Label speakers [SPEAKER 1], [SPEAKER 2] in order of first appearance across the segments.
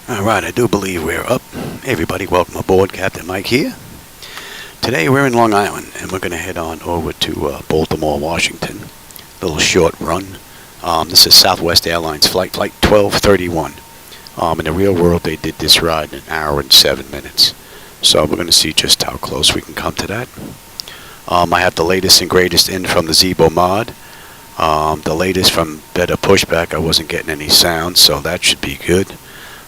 [SPEAKER 1] Alright, I do believe we're up. Hey everybody, welcome aboard. Captain Mike here. Today we're in Long Island and we're going to head on over to Baltimore, Washington. Little short run. This is Southwest Airlines Flight 1231. In the real world they did this ride in 1 hour and 7 minutes. So we're going to see just how close we can come to that. I have the latest and greatest in from the Zibo-Mod. The latest from better Pushback. I wasn't getting any sound, so that should be good.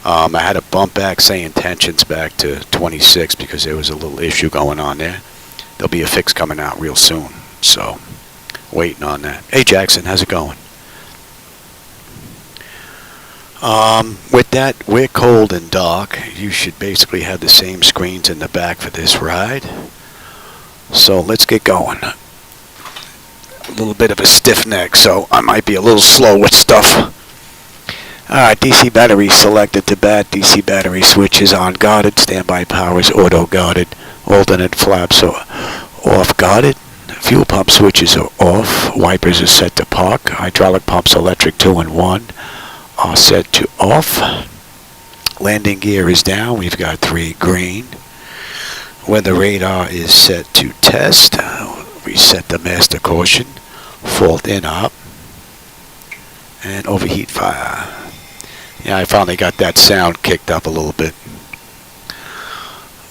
[SPEAKER 1] I had to bump back SayIntentions back to 26 because there was a little issue going on there. There'll be a fix coming out real soon, so waiting on that. Hey Jackson, how's it going? With that, we're cold and dark. You should basically have the same screens in the back for this ride. So let's get going. A little bit of a stiff neck, so I might be a little slow with stuff. Alright, DC battery selected to bat. DC battery switch is on guarded. Standby power is auto guarded. Alternate flaps are off guarded. Fuel pump switches are off. Wipers are set to park. Hydraulic pumps electric 2 and 1 are set to off. Landing gear is down. We've got 3 green. Weather radar is set to test. Reset the master caution. Fault in up. And overheat fire. Yeah, I finally got that sound kicked up a little bit.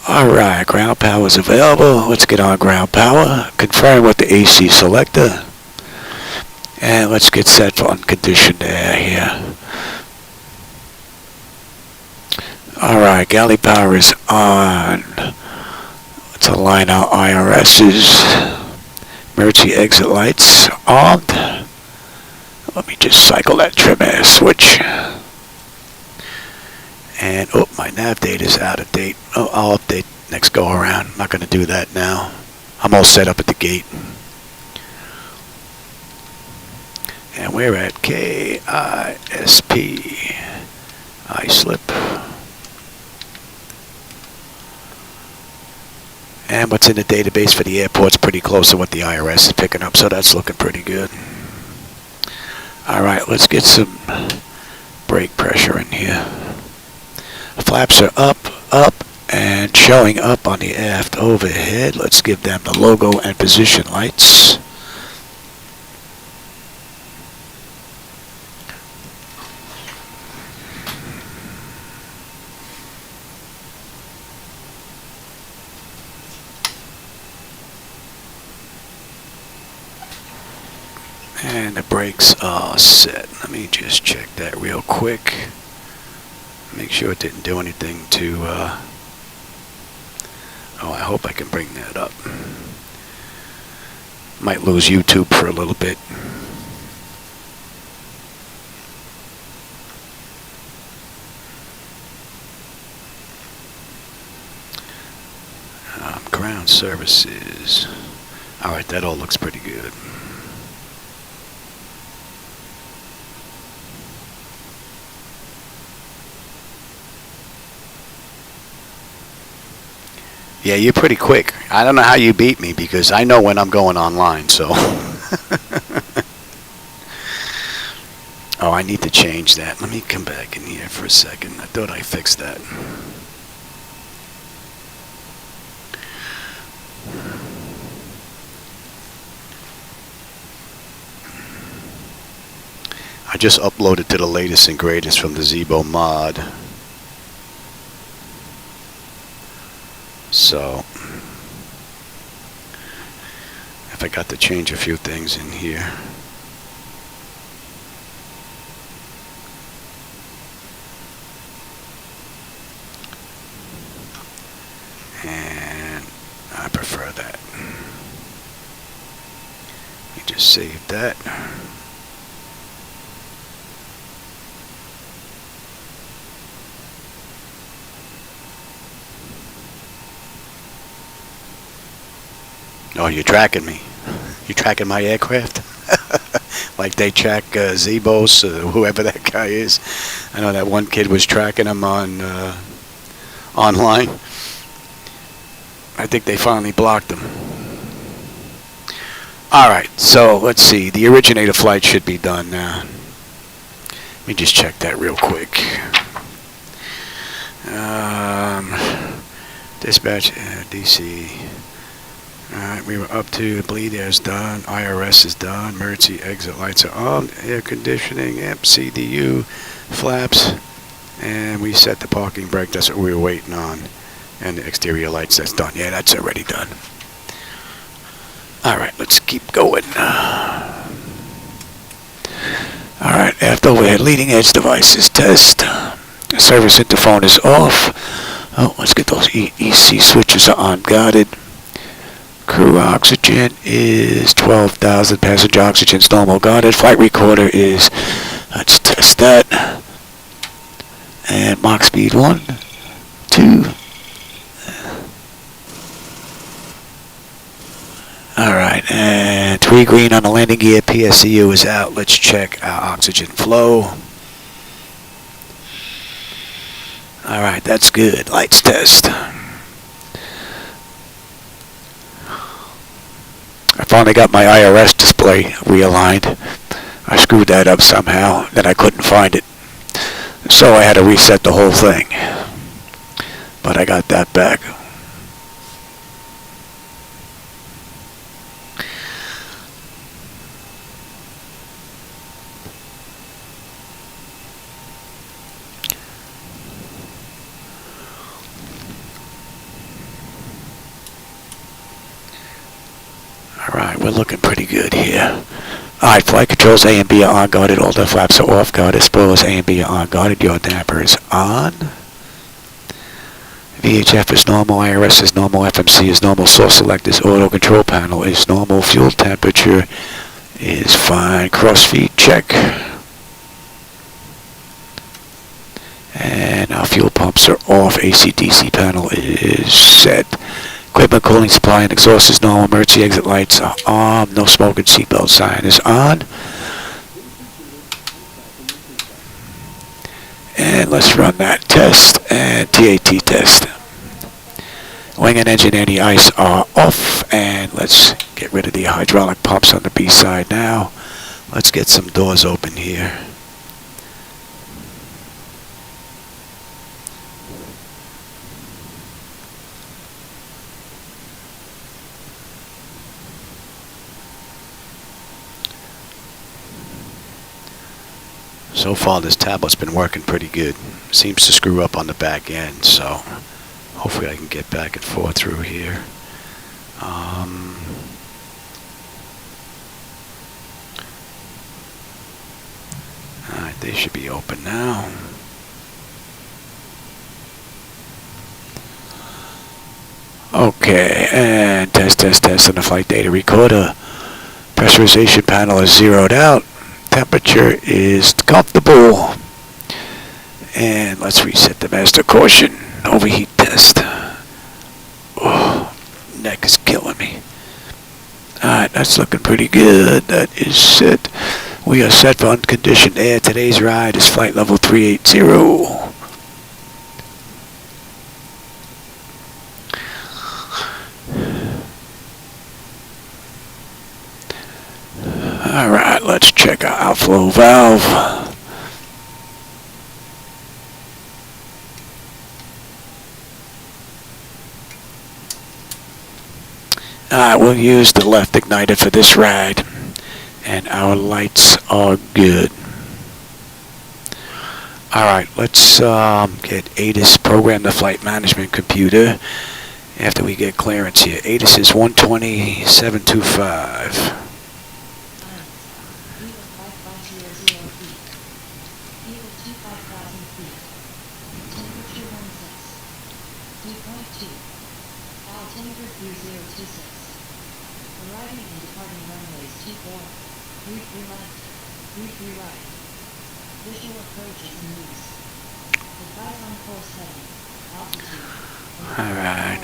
[SPEAKER 1] Alright, ground power is available. Let's get on ground power. Confirm with the AC selector. And let's get set for unconditioned air here. Alright, galley power is on. Let's align our IRSs. Emergency exit lights armed. Let me just cycle that trim air switch. And, oh, my nav data is out of date. Oh, I'll update next go around. I'm not going to do that now. I'm all set up at the gate. And we're at KISP. Islip. And what's in the database for the airport's pretty close to what the IRS is picking up, so that's looking pretty good. Alright, let's get some brake pressure in here. Flaps are up, and showing up on the aft overhead. Let's give them the logo and position lights. And the brakes are set. Let me just check that real quick. Make sure it didn't do anything to, oh, I hope I can bring that up. Might lose YouTube for a little bit. Ground services. Alright, that all looks pretty good. Yeah, you're pretty quick. I don't know how you beat me because I know when I'm going online, so. Oh, I need to change that. Let me come back in here for a second. I thought I fixed that. I just uploaded to the latest and greatest from the Zibo-Mod. So, if I got to change a few things in here. And I prefer that. Let me just save that. Oh, you're tracking me. You're tracking my aircraft? Like they track Zibos, whoever that guy is. I know that one kid was tracking him on online. I think they finally blocked him. Alright, so let's see. The originator flight should be done now. Let me just check that real quick. Dispatch, DC. Alright, we were up to bleed air is done, IRS is done, emergency exit lights are on, air conditioning, yep, CDU, flaps, and we set the parking brake, that's what we were waiting on. And the exterior lights, that's done. Yeah, that's already done. Alright, let's keep going. Alright, after overhead leading edge devices test. Service interphone is off. Oh, let's get those EC switches are unguarded. Crew oxygen is 12,000. Passenger oxygen is normal guarded. Flight recorder is, let's test that. And Mach speed 1, 2. Alright, and 3 green on the landing gear. PSCU is out. Let's check our oxygen flow. Alright, that's good. Lights test. I finally got my IRS display realigned. I screwed that up somehow, then I couldn't find it. So I had to reset the whole thing. But I got that back. Alright, we're looking pretty good here. Alright, flight controls A and B are unguarded, all the flaps are off guarded, spoilers A and B are unguarded, yaw damper is on. VHF is normal, IRS is normal, FMC is normal, source select is auto, control panel is normal, fuel temperature is fine, crossfeed check. And our fuel pumps are off, AC/DC panel is set. Equipment cooling supply and exhaust is normal. Emergency exit lights are on. No smoke and seatbelt sign is on. And let's run that test and TAT test. Wing and engine anti-ice are off. And let's get rid of the hydraulic pumps on the B side now. Let's get some doors open here. So far this tablet's been working pretty good. Seems to screw up on the back end, so hopefully I can get back and forth through here. Alright, they should be open now. Okay, and test on the flight data recorder. Pressurization panel is zeroed out. Temperature is comfortable. And let's reset the master caution. Overheat test. Oh, neck is killing me. Alright, that's looking pretty good. That is set. We are set for unconditioned air. Today's ride is flight level 380. Alright, let's check our outflow valve. Alright, we'll use the left igniter for this ride. And our lights are good. Alright, let's get ATIS, program the flight management computer. After we get clearance here. ATIS is 120.725. Alright,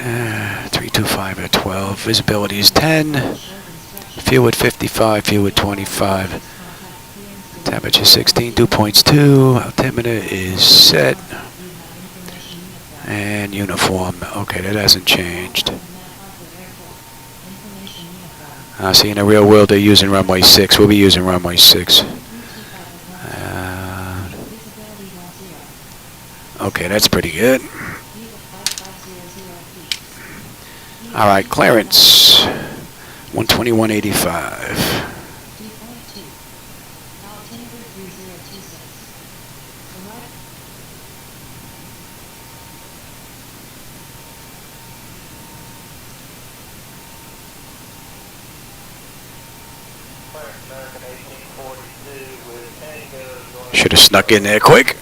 [SPEAKER 1] 325 at 12. Visibility is 10. Fuel at 55, fuel at 25. Temperature 16, dew points 2. Altimeter is set. And uniform. Okay, that hasn't changed. See, in the real world they're using runway 6. We'll be using runway 6. Okay, that's pretty good. All right, clearance 121.85. Should have snuck in there quick.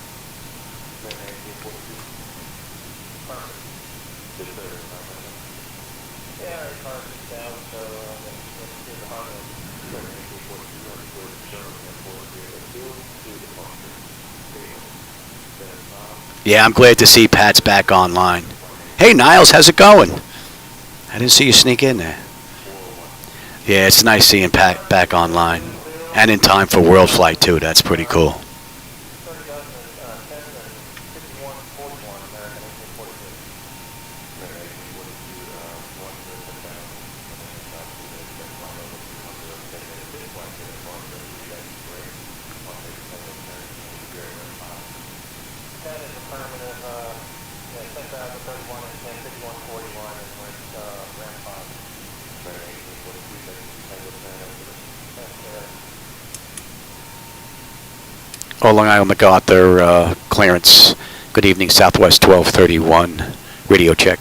[SPEAKER 1] Yeah, I'm glad to see Pat's back online. Hey, Niles, how's it going? I didn't see you sneak in there. Yeah, it's nice seeing Pat back online. And in time for World Flight, too. That's pretty cool. Oh, Long Island MacArthur, clearance. Good evening, Southwest 1231. Radio check.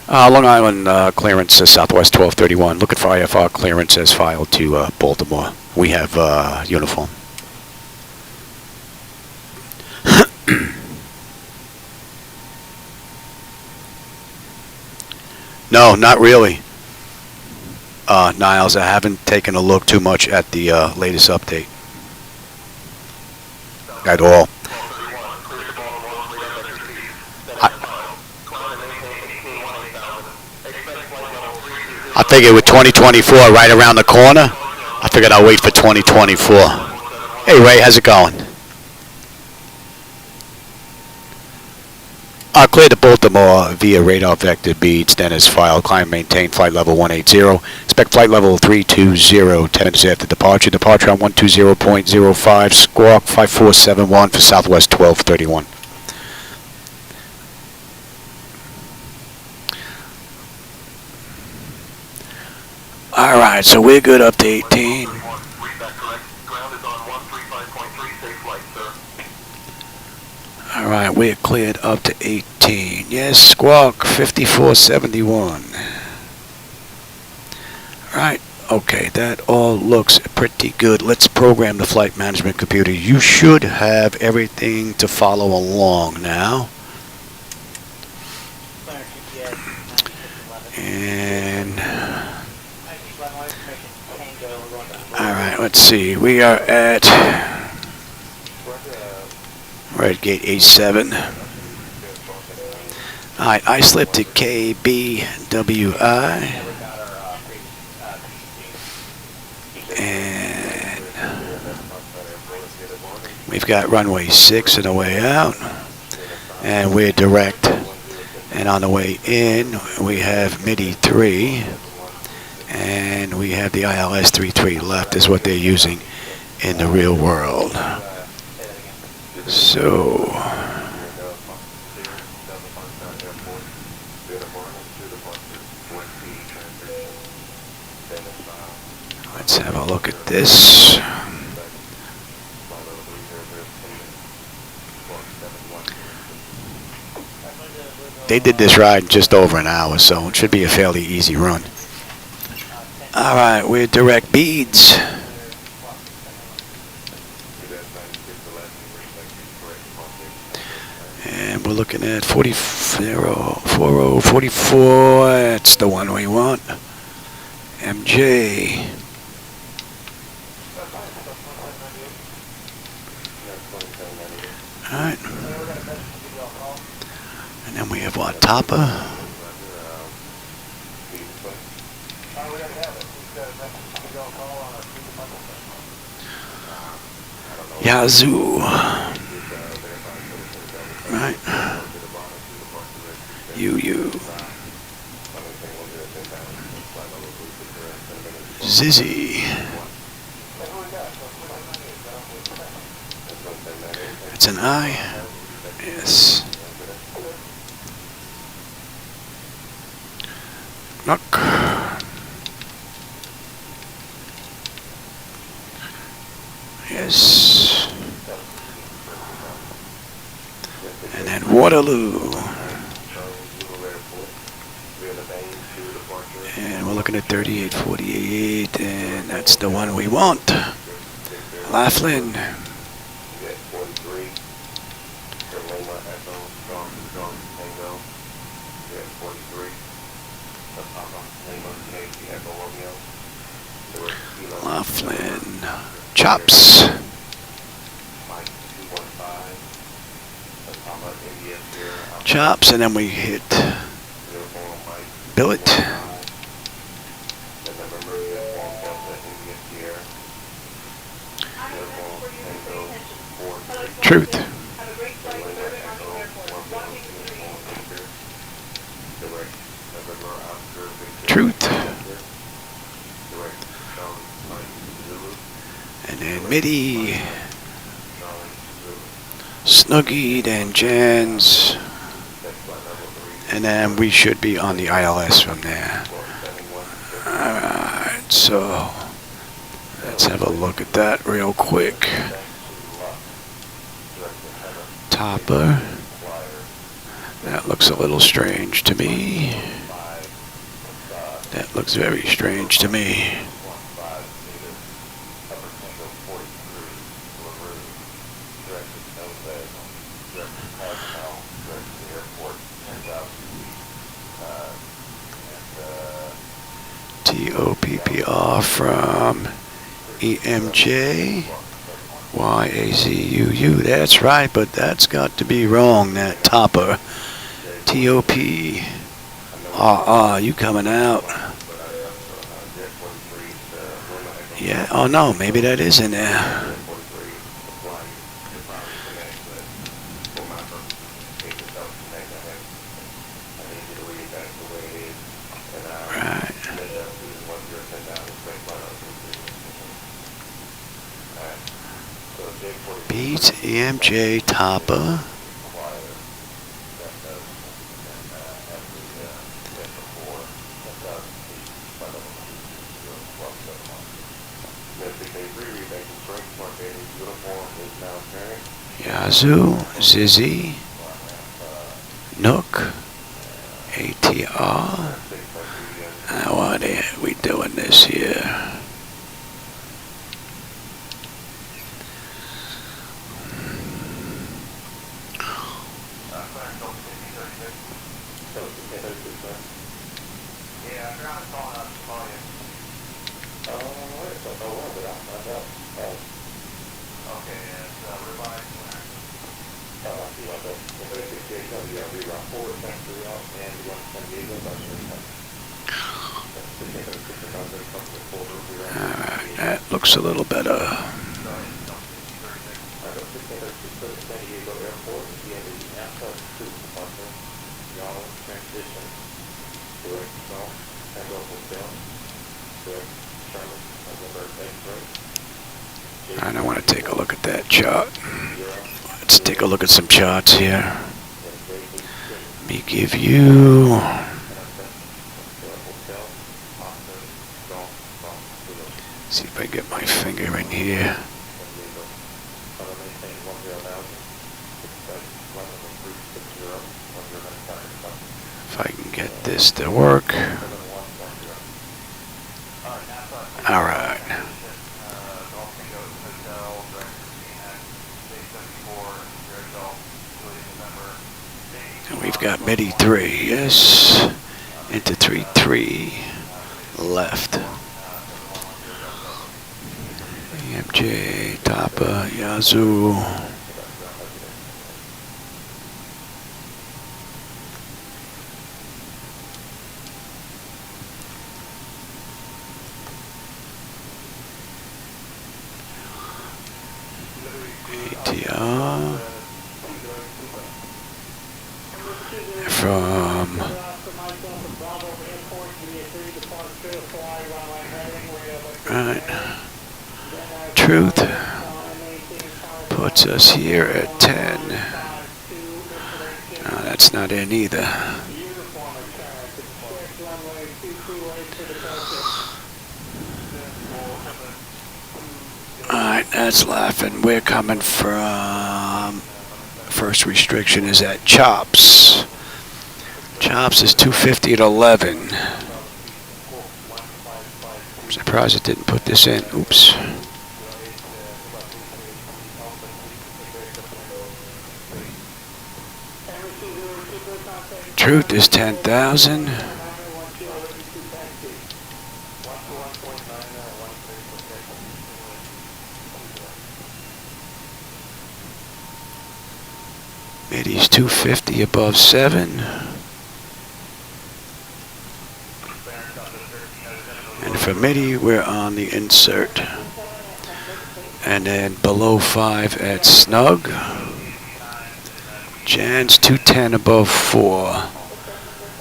[SPEAKER 1] Long Island clearance, Southwest 1231. Looking for IFR clearance as filed to Baltimore. We have uniform. No, not really. Niles, I haven't taken a look too much at the latest update. At all. I figured with 2024 right around the corner, I figured I'll wait for 2024. Hey, Ray, how's it going? Clear to Baltimore via radar vector beads, then as filed. Climb maintain flight level 180. Expect flight level 320, 10 minutes after departure. Departure on 120.05, squawk 5471 for Southwest 1231. Alright, so we're good up to 18. Alright, we're cleared up to 18. Yes, squawk 5471. Alright, okay, that all looks pretty good. Let's program the flight management computer. You should have everything to follow along now. And alright, let's see. We are at gate 87. Alright, Islip to KBWI. And we've got runway 6 on the way out. And we're direct. And on the way in, we have MIDI 3. And we have the ILS 33 left is what they're using in the real world. So let's have a look at this. They did this ride in just over an hour, so it should be a fairly easy run. Alright, we're direct beads. And we're looking at 4044. That's the one we want. MJ. Alright. And then we have what? Tapa. Yazoo. Right. You. Zizzy. It's an I. Yes. Knock. Yes. And then Waterloo. And we're looking at 3848, and that's the one we want. Laughlin. Laughlin. Chops. Chops, and then we hit Billet. Truth. Truth. And then Midi. Snuggied and Jans. And then we should be on the ILS from there. Alright, so let's have a look at that real quick. Topper. That looks a little strange to me. That looks very strange to me. TOPPR from EMJ YAZUU. That's right, but that's got to be wrong, that Topper. TOP. You coming out. Yeah, oh no, maybe that is in there. Right. Beats EMJ Topper. Yazoo, Zizzy, Nook, ATR. Why are we doing this here? Alright, that looks a little better. I don't want to take a look at that chart. Let's take a look at some charts here. Let me give you... See if I get my finger in here. If I can get this to work. Alright. And we've got Midi 3, yes. Into 3-3 left. EMJ, Topper, Yazoo. ATR. From Alright. Truth puts us here at 10. No, that's not in either. Alright, that's laughing. We're coming from... First restriction is at Chops. Chops is 250 at 11. I'm surprised it didn't put this in. Oops. Truth is 10,000. Middy's 250 above 7. And for Middy, we're on the insert. And then below 5 at Snug. Jan's 210 above 4.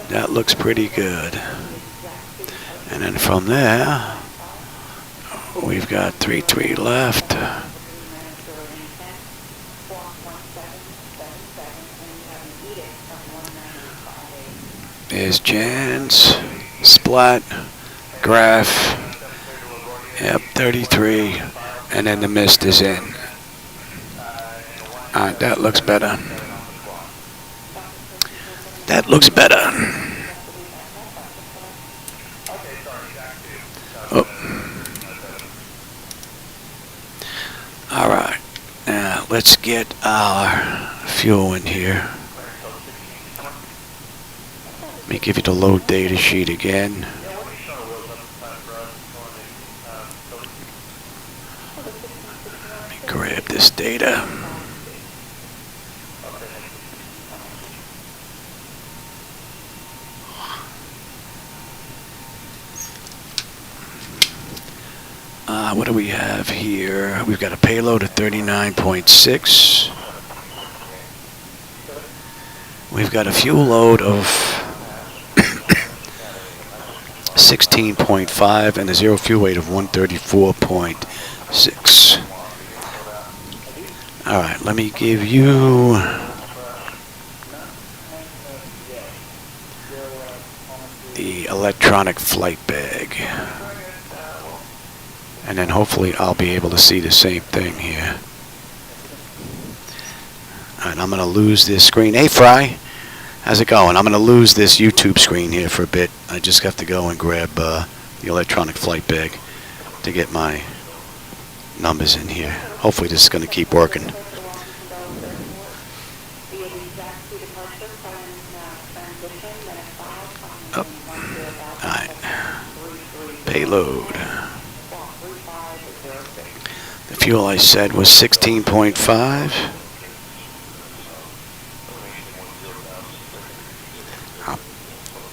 [SPEAKER 1] That looks pretty good. And then from there, we've got 3-3 left. There's Jan's, Splat, Graph, yep, 33, and then the mist is in. Alright, that looks better. That looks better. Oh. Alright, now let's get our fuel in here. Let me give you the load data sheet again. Let me grab this data. What do we have here? We've got a payload of 39.6. We've got a fuel load of 16.5 and a zero fuel weight of 134.6. All right, let me give you the electronic flight bag. And then hopefully I'll be able to see the same thing here. All right, I'm going to lose this screen. Hey, Fry. How's it going? I'm going to lose this YouTube screen here for a bit. I just have to go and grab the electronic flight bag to get my numbers in here. Hopefully this is going to keep working. Oh. Alright. Payload. The fuel I said was 16.5.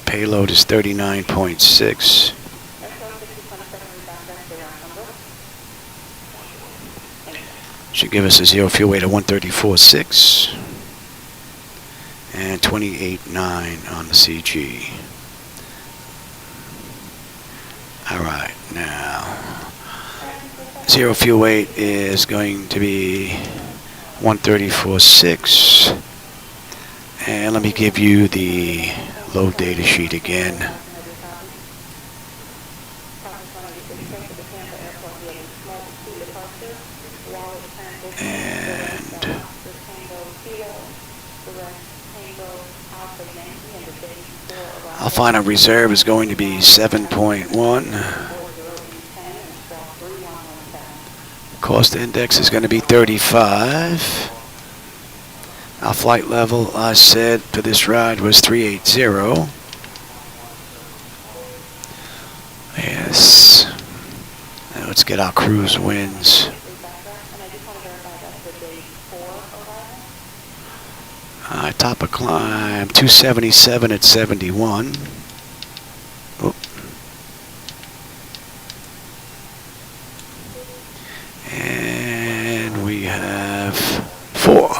[SPEAKER 1] Payload is 39.6. Should give us a zero fuel weight of 134.6 and 28.9 on the CG. All right, now zero fuel weight is going to be 134.6, and let me give you the load data sheet again. And I'll find a reserve is going to be 7.1. Cost index is going to be 35. Our flight level, I said, for this ride was 380. Yes. Now let's get our cruise winds. Top of climb, 277 at 71. Oop. And we have 4.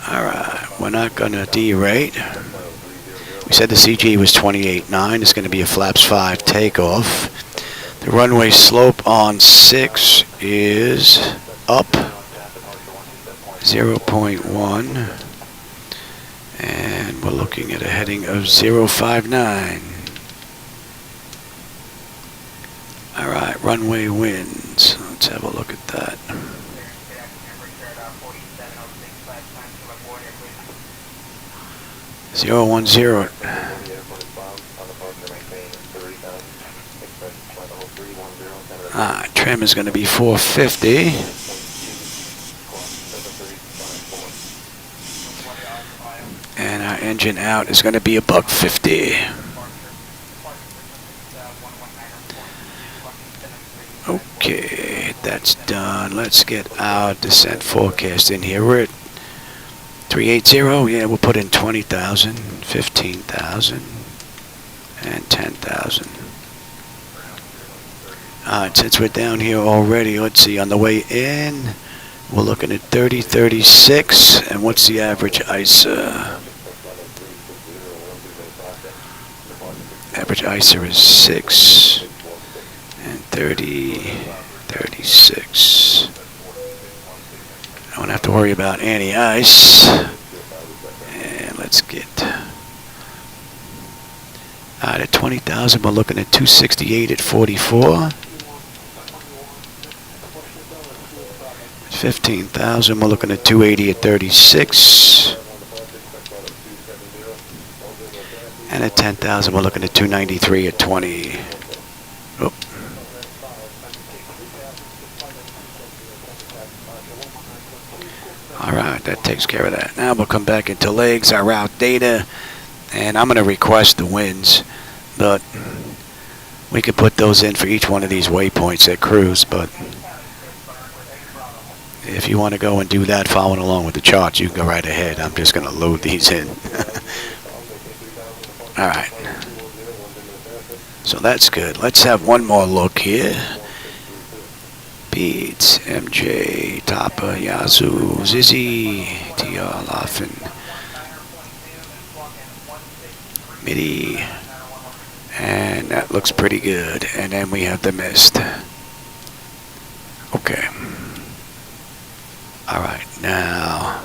[SPEAKER 1] Alright, we're not going to derate. We said the CG was 28.9. It's going to be a flaps 5 takeoff. The runway slope on 6 is up 0.1. And we're looking at a heading of 059. All right, runway winds. Let's have a look at that. Zero 10. Trim is going to be 450. And our engine out is going to be $150. Okay, that's done. Let's get our descent forecast in here. We're at 380. Yeah, we'll put in 20,000, 15,000, and 10,000. Alright, since we're down here already, let's see, on the way in, we're looking at 3036. And what's the average ISA? Average ISA is 6 and 36. I don't have to worry about anti-ice. And let's get out at 20,000. We're looking at 268 at 44. 15,000. We're looking at 280 at 36. And at 10,000, we're looking at 293 at 20. Oh. All right, that takes care of that. Now we'll come back into legs, our route data, and I'm going to request the winds, but we could put those in for each one of these waypoints at cruise, but if you want to go and do that following along with the charts, you can go right ahead. I'm just going to load these in. All right. So that's good. Let's have one more look here. Beads, MJ, Tapa, Yazoo, Zizzy, TR, Laughin, MIDI, and that looks pretty good. And then we have the mist. Okay. All right, now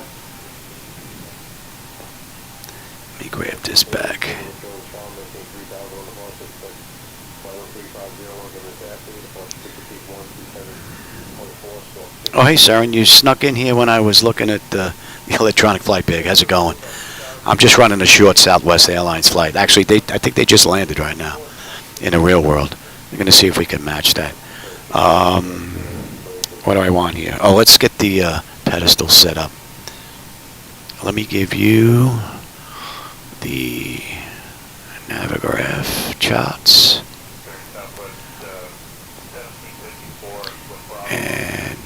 [SPEAKER 1] let me grab this back. Oh, hey, Saren, you snuck in here when I was looking at the electronic flight bag. How's it going? I'm just running a short Southwest Airlines flight. Actually, I think they just landed right now in the real world. We're going to see if we can match that. What do I want here? Oh, let's get the pedestal set up. Let me give you the Navigraph charts. And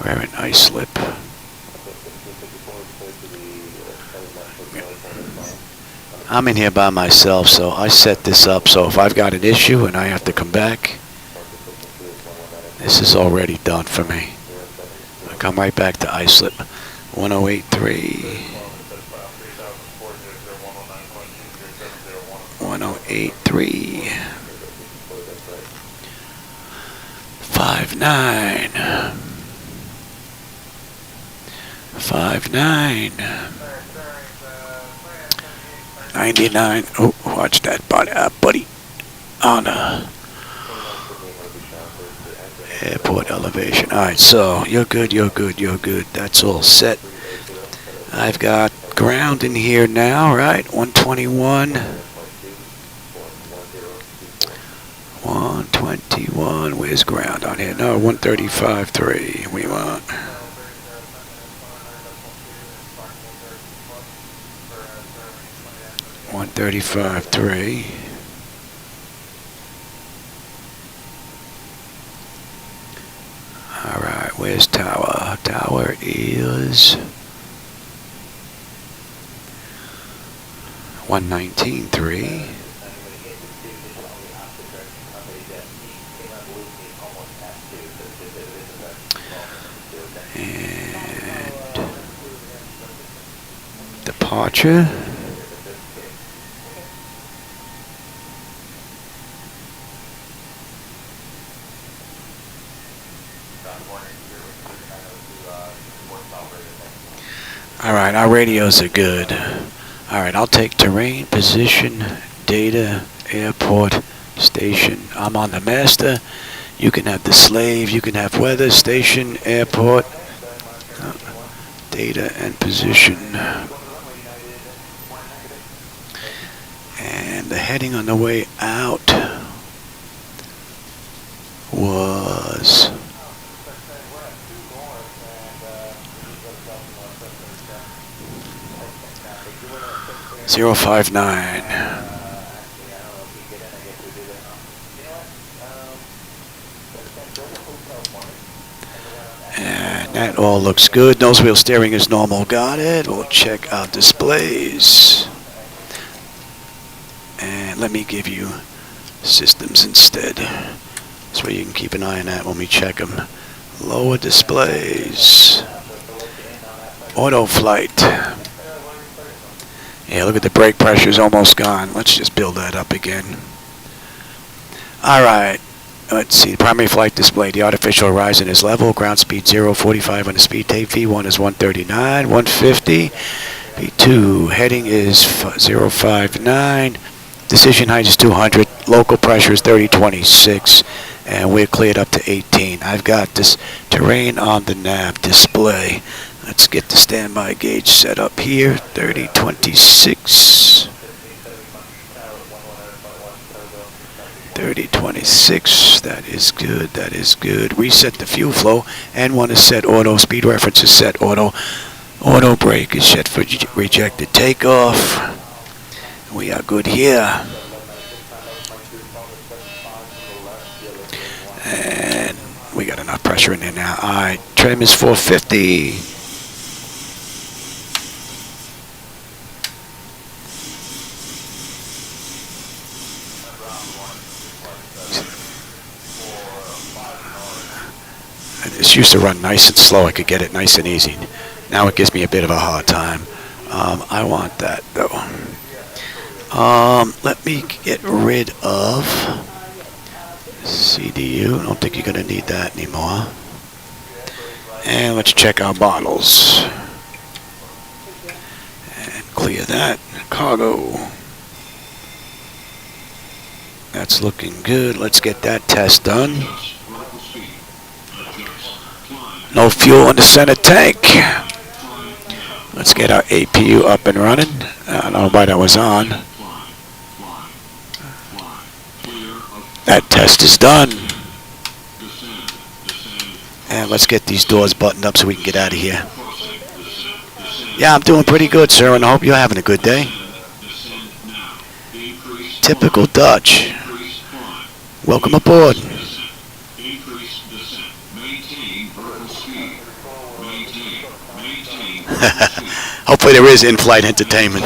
[SPEAKER 1] we're in Islip. I'm in here by myself, so I set this up so if I've got an issue and I have to come back, this is already done for me. I come right back to Islip. 1083. 1083. 59. 59. 99. Oh, watch that buddy. On a airport elevation. Alright, so you're good, you're good, you're good. That's all set. I've got ground in here now, right? 121. 121. Where's ground on here? No, 135.3. We want. $135.3. All right, where's tower? Tower is 119.3. And departure radios are good. Alright, I'll take terrain, position, data, airport, station. I'm on the master. You can have the slave. You can have weather, station, airport, data, and position. And the heading on the way out was 059. And that all looks good. Nose wheel steering is normal. Got it. We'll check out displays. And let me give you systems instead. That's where you can keep an eye on that when we check them. Lower displays. Auto flight. Yeah, look at the brake pressure is almost gone. Let's just build that up again. Alright. Let's see, the primary flight display, the artificial horizon is level, ground speed 0, 45 on the speed tape, V1 is 139, 150, V2 heading is 059, decision height is 200, local pressure is 3026, and we're cleared up to 18. I've got this terrain on the nav display. Let's get the standby gauge set up here, 3026. 3026, that is good, that is good. Reset the fuel flow, N1 is set auto, speed reference is set auto, auto brake is set for rejected takeoff. We are good here. And we got enough pressure in there now. Alright, trim is 450. This used to run nice and slow. I could get it nice and easy. Now it gives me a bit of a hard time. I want that though. Let me get rid of CDU. I don't think you're going to need that anymore. And let's check our bottles. And clear that. Cargo. That's looking good. Let's get that test done. No fuel in the center tank. Let's get our APU up and running. I don't know why that was on. That test is done. And let's get these doors buttoned up so we can get out of here. Yeah, I'm doing pretty good, sir, and I hope you're having a good day. Typical Dutch. Welcome aboard. Hopefully there is in-flight entertainment.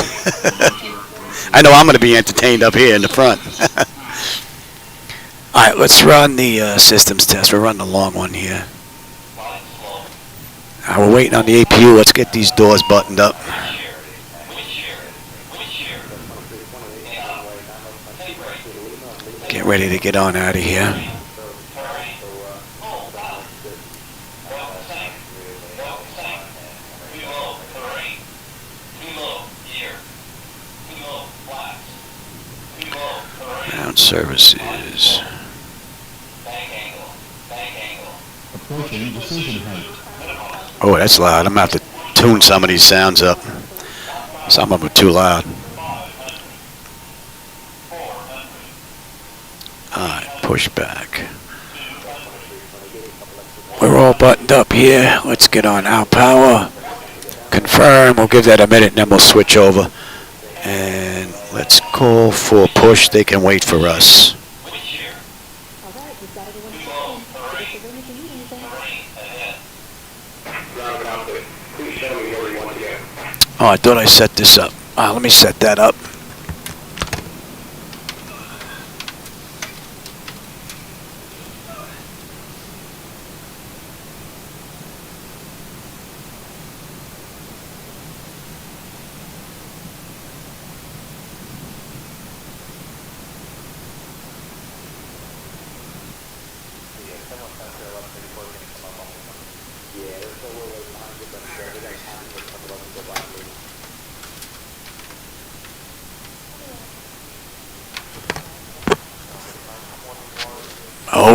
[SPEAKER 1] I know I'm going to be entertained up here in the front. Alright, let's run the systems test. We'll run the long one here. We're waiting on the APU. Let's get these doors buttoned up. Get ready to get on out of here. Ground services. Oh, that's loud. I'm going to have to tune some of these sounds up. Some of them are too loud. Alright, pushback. We're all buttoned up here. Let's get on our power. Confirm. We'll give that a minute and then we'll switch over. And let's call for push. They can wait for us. Oh, I thought I set this up. Let me set that up.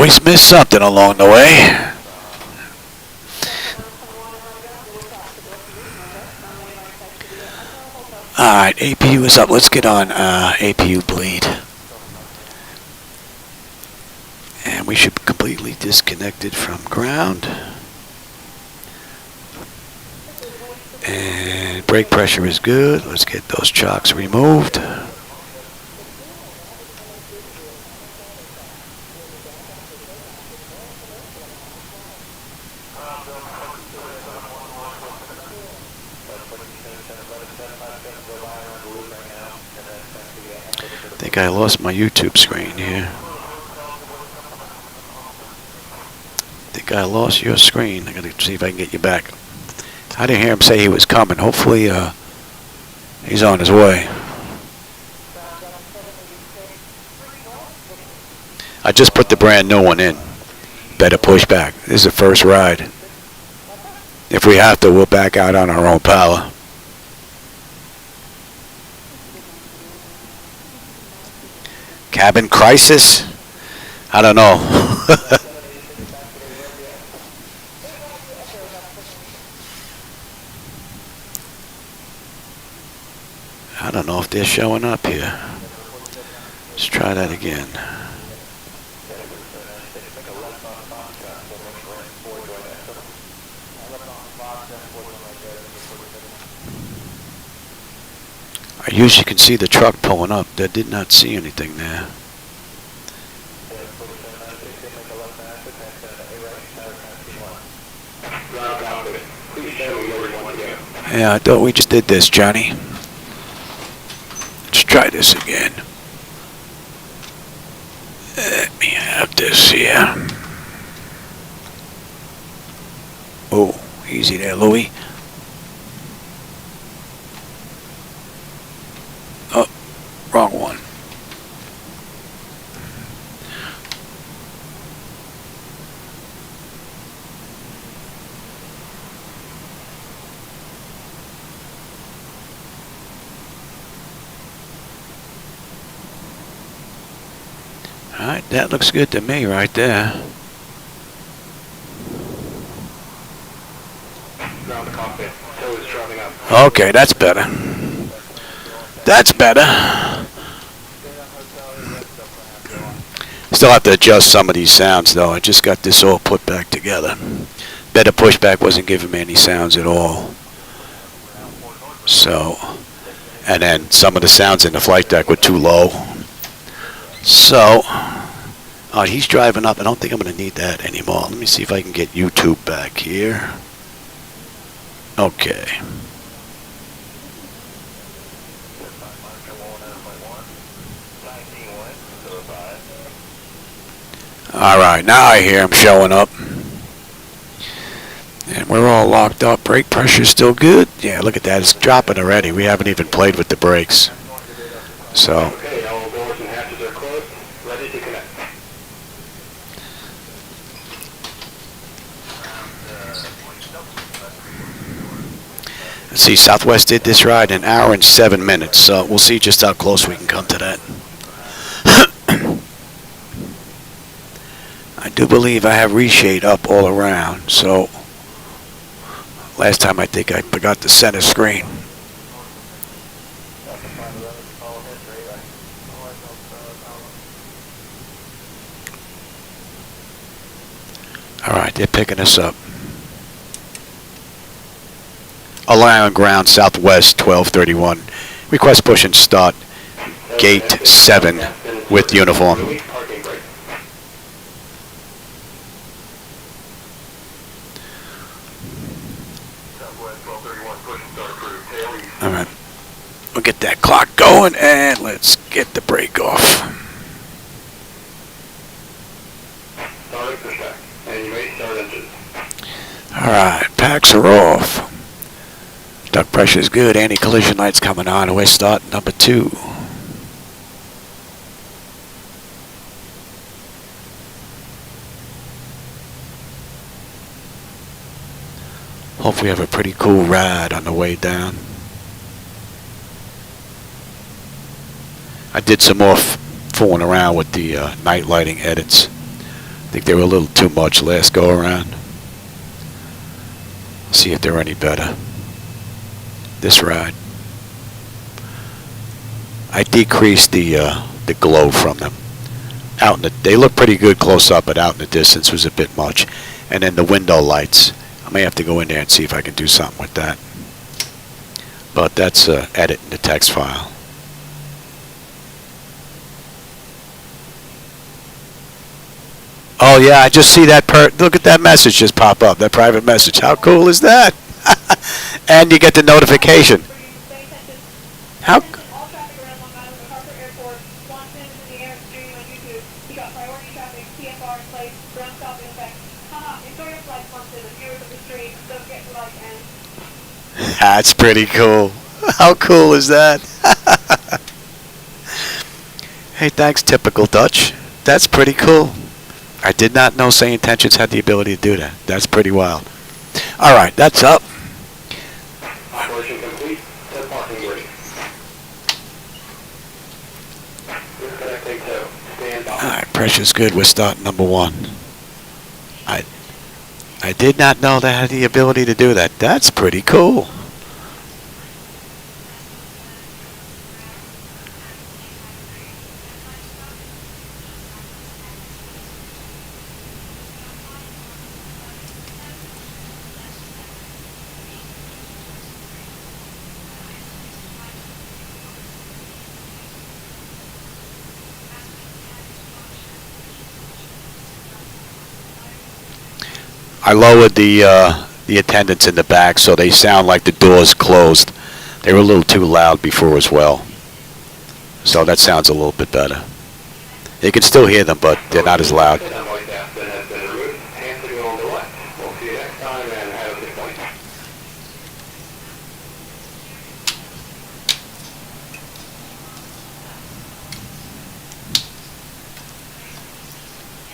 [SPEAKER 1] always miss something along the way. Alright, APU is up. Let's get on APU bleed. And we should be completely disconnected from ground. And brake pressure is good. Let's get those chocks removed. I think I lost my YouTube screen here. I think I lost your screen. I gotta see if I can get you back. I didn't hear him say he was coming. Hopefully, he's on his way. I just put the brand new one in. Better Pushback. This is the first ride. If we have to, we'll back out on our own power. Cabin crisis? I don't know. I don't know if they're showing up here. Let's try that again. I usually can see the truck pulling up. I did not see anything there. Yeah, I thought we just did this, Johnny. Let's try this again. Let me have this here. Oh, easy there, Louie. Oh, wrong one. Alright, that looks good to me right there.
[SPEAKER 2] Now the cockpit. Tail is driving up.
[SPEAKER 1] Okay, that's better. That's better. Still have to adjust some of these sounds though. I just got this all put back together. Better Pushback wasn't giving me any sounds at all. So, and then some of the sounds in the flight deck were too low. So, he's driving up. I don't think I'm going to need that anymore. Let me see if I can get YouTube back here. Okay. Alright, now I hear him showing up. And we're all locked up. Brake pressure's still good. Yeah, look at that. It's dropping already. We haven't even played with the brakes. So. Let's see, Southwest did this ride in 1 hour and 7 minutes, so we'll see just how close we can come to that. I do believe I have reshade up all around, so last time I think I forgot the center screen. Alright, they're picking us up. Allowing ground Southwest 1231. Request push and start gate 7 with uniform. Alright, we'll get that clock going and let's get the brake off. Alright, packs are off. Duct pressure is good. Anti-collision lights coming on. We're starting number 2. Hopefully we have a pretty cool ride on the way down. I did some more fooling around with the night lighting edits. think they were a little too much last go around. See if they're any better this ride. I decreased the glow from them. They look pretty good close up, but out in the distance was a bit much. And then the window lights, I may have to go in there and see if I can do something with that. But that's edit in the text file. Oh yeah, I just see that look at that message just pop up, that private message. How cool is that? And you get the notification. How That's pretty cool. How cool is that? Hey, thanks, Typical Dutch. That's pretty cool. I did not know SayIntentions had the ability to do that. That's pretty wild. All right, that's up.
[SPEAKER 2] Operation complete. Set parking ready. Disconnecting two. Stand by.
[SPEAKER 1] All right, pressure's good. We're starting number 1. I did not know they had the ability to do that. That's pretty cool. I lowered the attendants in the back so they sound like the doors closed. They were a little too loud before as well. So that sounds a little bit better. You can still hear them, but they're not as loud.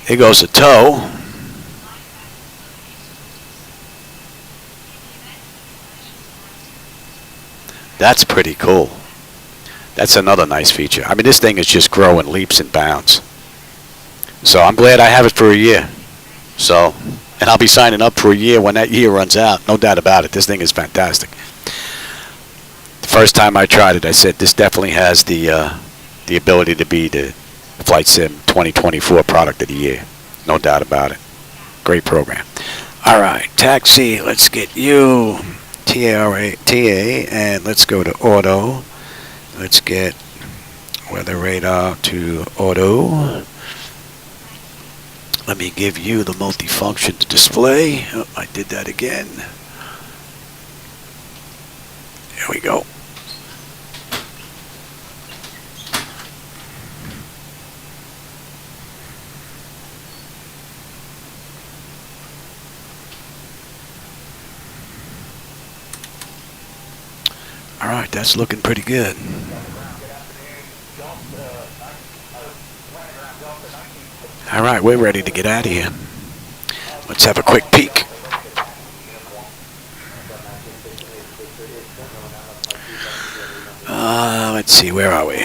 [SPEAKER 1] Here goes the tow. That's pretty cool. That's another nice feature. I mean, this thing is just growing leaps and bounds. So I'm glad I have it for a year. So, and I'll be signing up for a year when that year runs out. No doubt about it. This thing is fantastic. The first time I tried it, I said this definitely has the ability to be the Flight Sim 2024 product of the year. No doubt about it. Great program. All right, taxi. Let's get you. TA, and let's go to auto. Let's get weather radar to auto. Let me give you the multifunction display. Oh, I did that again. There we go. All right, that's looking pretty good. All right, we're ready to get out of here. Let's have a quick peek. Let's see, where are we?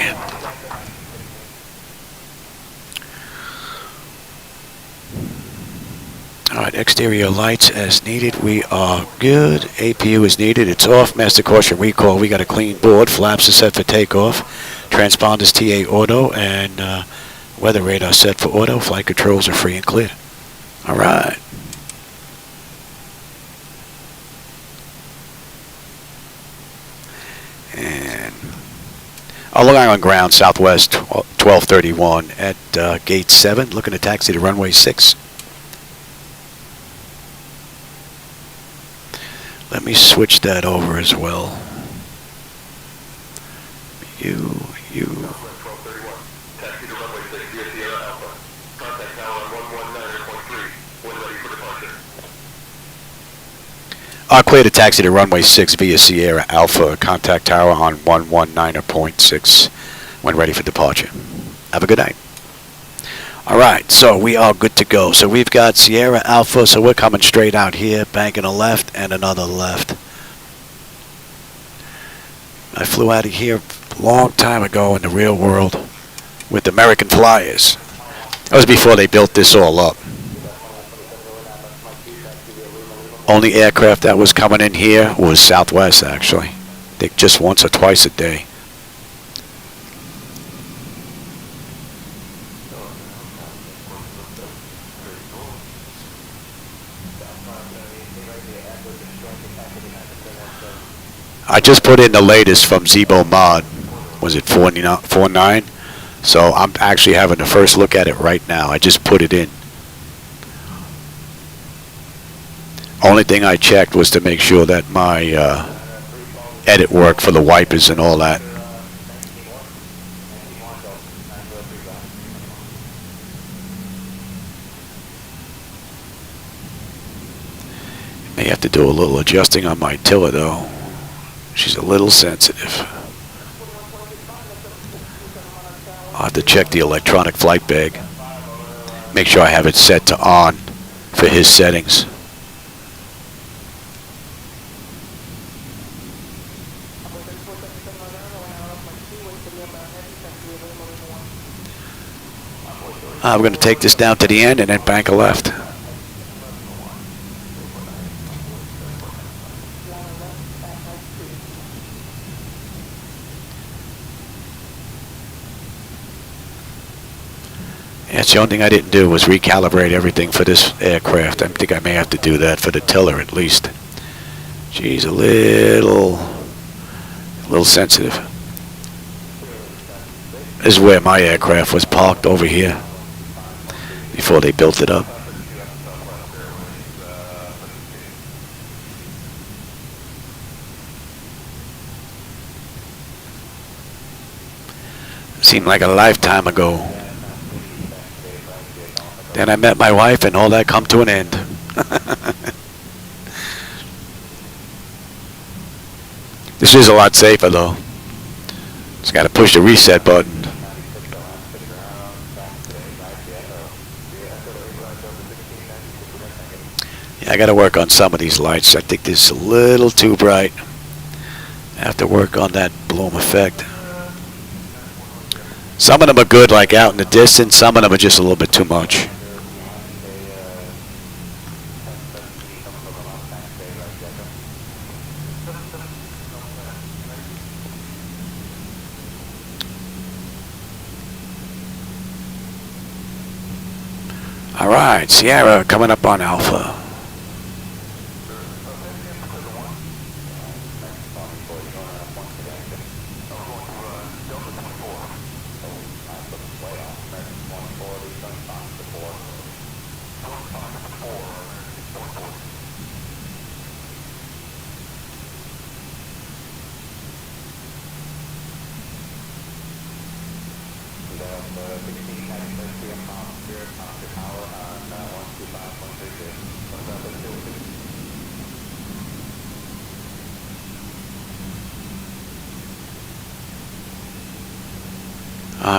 [SPEAKER 1] All right, exterior lights as needed. We are good. APU is needed. It's off. Master caution recall. We got a clean board. Flaps are set for takeoff. Transponders TA auto and weather radar set for auto. Flight controls are free and clear. All right. And Long Island ground, Southwest 1231 at gate 7. Looking to taxi to runway 6. Let me switch that over as well. You.
[SPEAKER 2] Taxi to runway 6 via Sierra Alpha. Contact tower on 119.3. When ready for departure.
[SPEAKER 1] Clear to taxi to runway 6 via Sierra Alpha. Contact tower on 119.6 when ready for departure. Have a good night. All right, so we are good to go. So we've got Sierra Alpha, so we're coming straight out here, banking a left and another left. I flew out of here a long time ago in the real world with American Flyers. That was before they built this all up. Only aircraft that was coming in here was Southwest, actually. They just once or twice a day. I just put in the latest from Zibo-Mod. Was it 49? So I'm actually having the first look at it right now. I just put it in. Only thing I checked was to make sure that my edit worked for the wipers and all that. May have to do a little adjusting on my tiller though. She's a little sensitive. I'll have to check the electronic flight bag. Make sure I have it set to on for his settings. We're going to take this down to the end and then bank a left. That's the only thing I didn't do was recalibrate everything for this aircraft. I think I may have to do that for the tiller at least. She's a little sensitive. This is where my aircraft was parked over here before they built it up. Seemed like a lifetime ago. Then I met my wife and all that come to an end. This is a lot safer though. Just got to push the reset button. Yeah, I got to work on some of these lights. I think this is a little too bright. I have to work on that bloom effect. Some of them are good, like out in the distance. Some of them are just a little bit too much. All right, Sierra coming up on Alpha.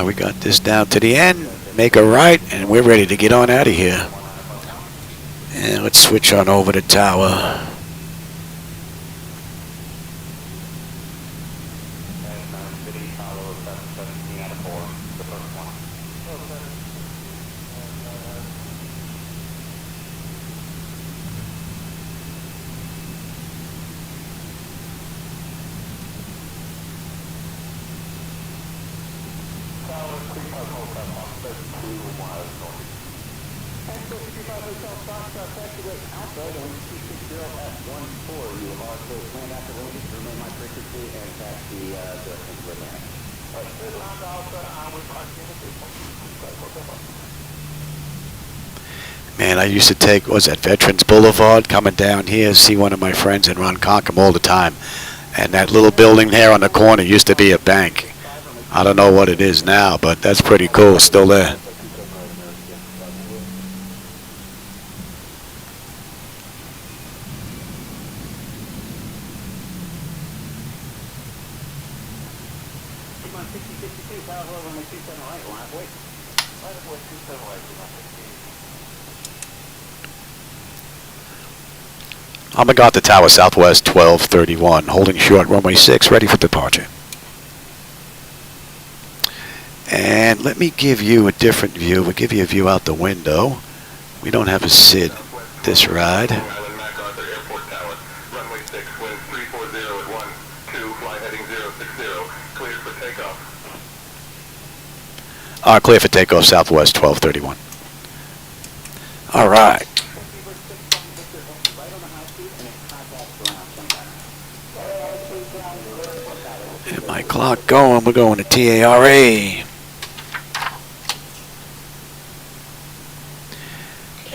[SPEAKER 1] We got this down to the end, make a right, and we're ready to get on out of here. And let's switch on over to tower. Man, I used to take, was that Veterans Boulevard, coming down here, see one of my friends in Ronkonkoma all the time. And that little building there on the corner used to be a bank. I don't know what it is now, but that's pretty cool, still there. I'm about to tower Southwest 1231, holding short runway 6, ready for departure. And let me give you a different view. We'll give you a view out the window. We don't have a SID this ride.
[SPEAKER 2] for takeoff.
[SPEAKER 1] Clear for takeoff, Southwest 1231. All right. Get my clock going. We're going to TARA.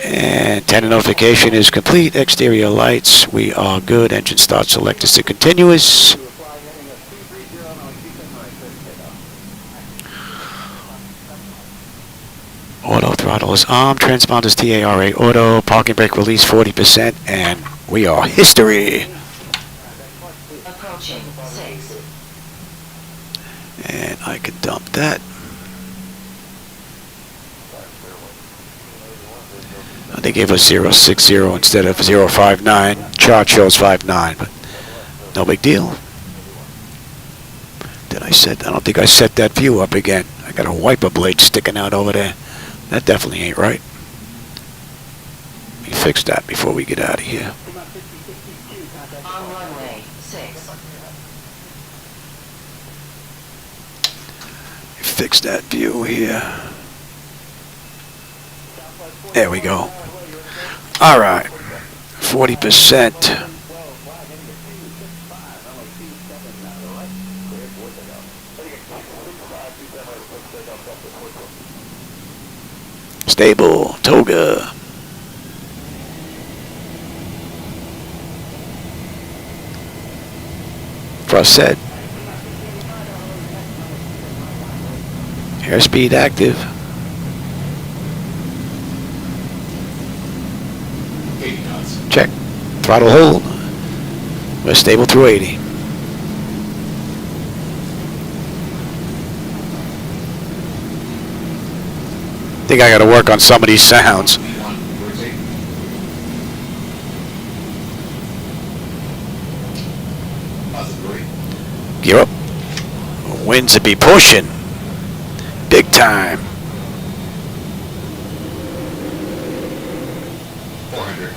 [SPEAKER 1] And antenna notification is complete. Exterior lights, we are good. Engine start selected to continuous. Auto throttle is armed. Transponders TARA auto. Parking brake release 40%. And we are history.
[SPEAKER 3] Approaching 6.
[SPEAKER 1] And I can dump that. They gave us 060 instead of 059. Chart shows 59, but no big deal. I don't think I set that view up again. I got a wiper blade sticking out over there. That definitely ain't right. Let me fix that before we get out of here.
[SPEAKER 3] On runway 6.
[SPEAKER 1] Fix that view here. There we go. All right, 40%. Stable, toga. Thrust set. Airspeed active. Check. Throttle hold. We're stable through 80. Think I got to work on some of these sounds. Gear up. Winds would be pushing. Big time.
[SPEAKER 4] 400.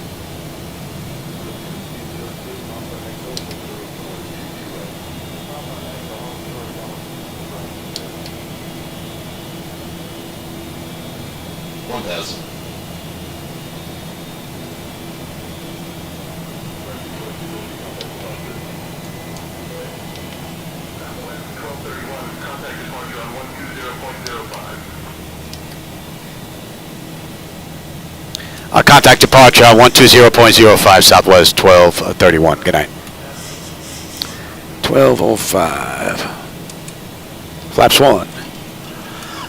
[SPEAKER 1] Contact departure on 120.05 Southwest 1231. Good night. 1205. Flaps 1.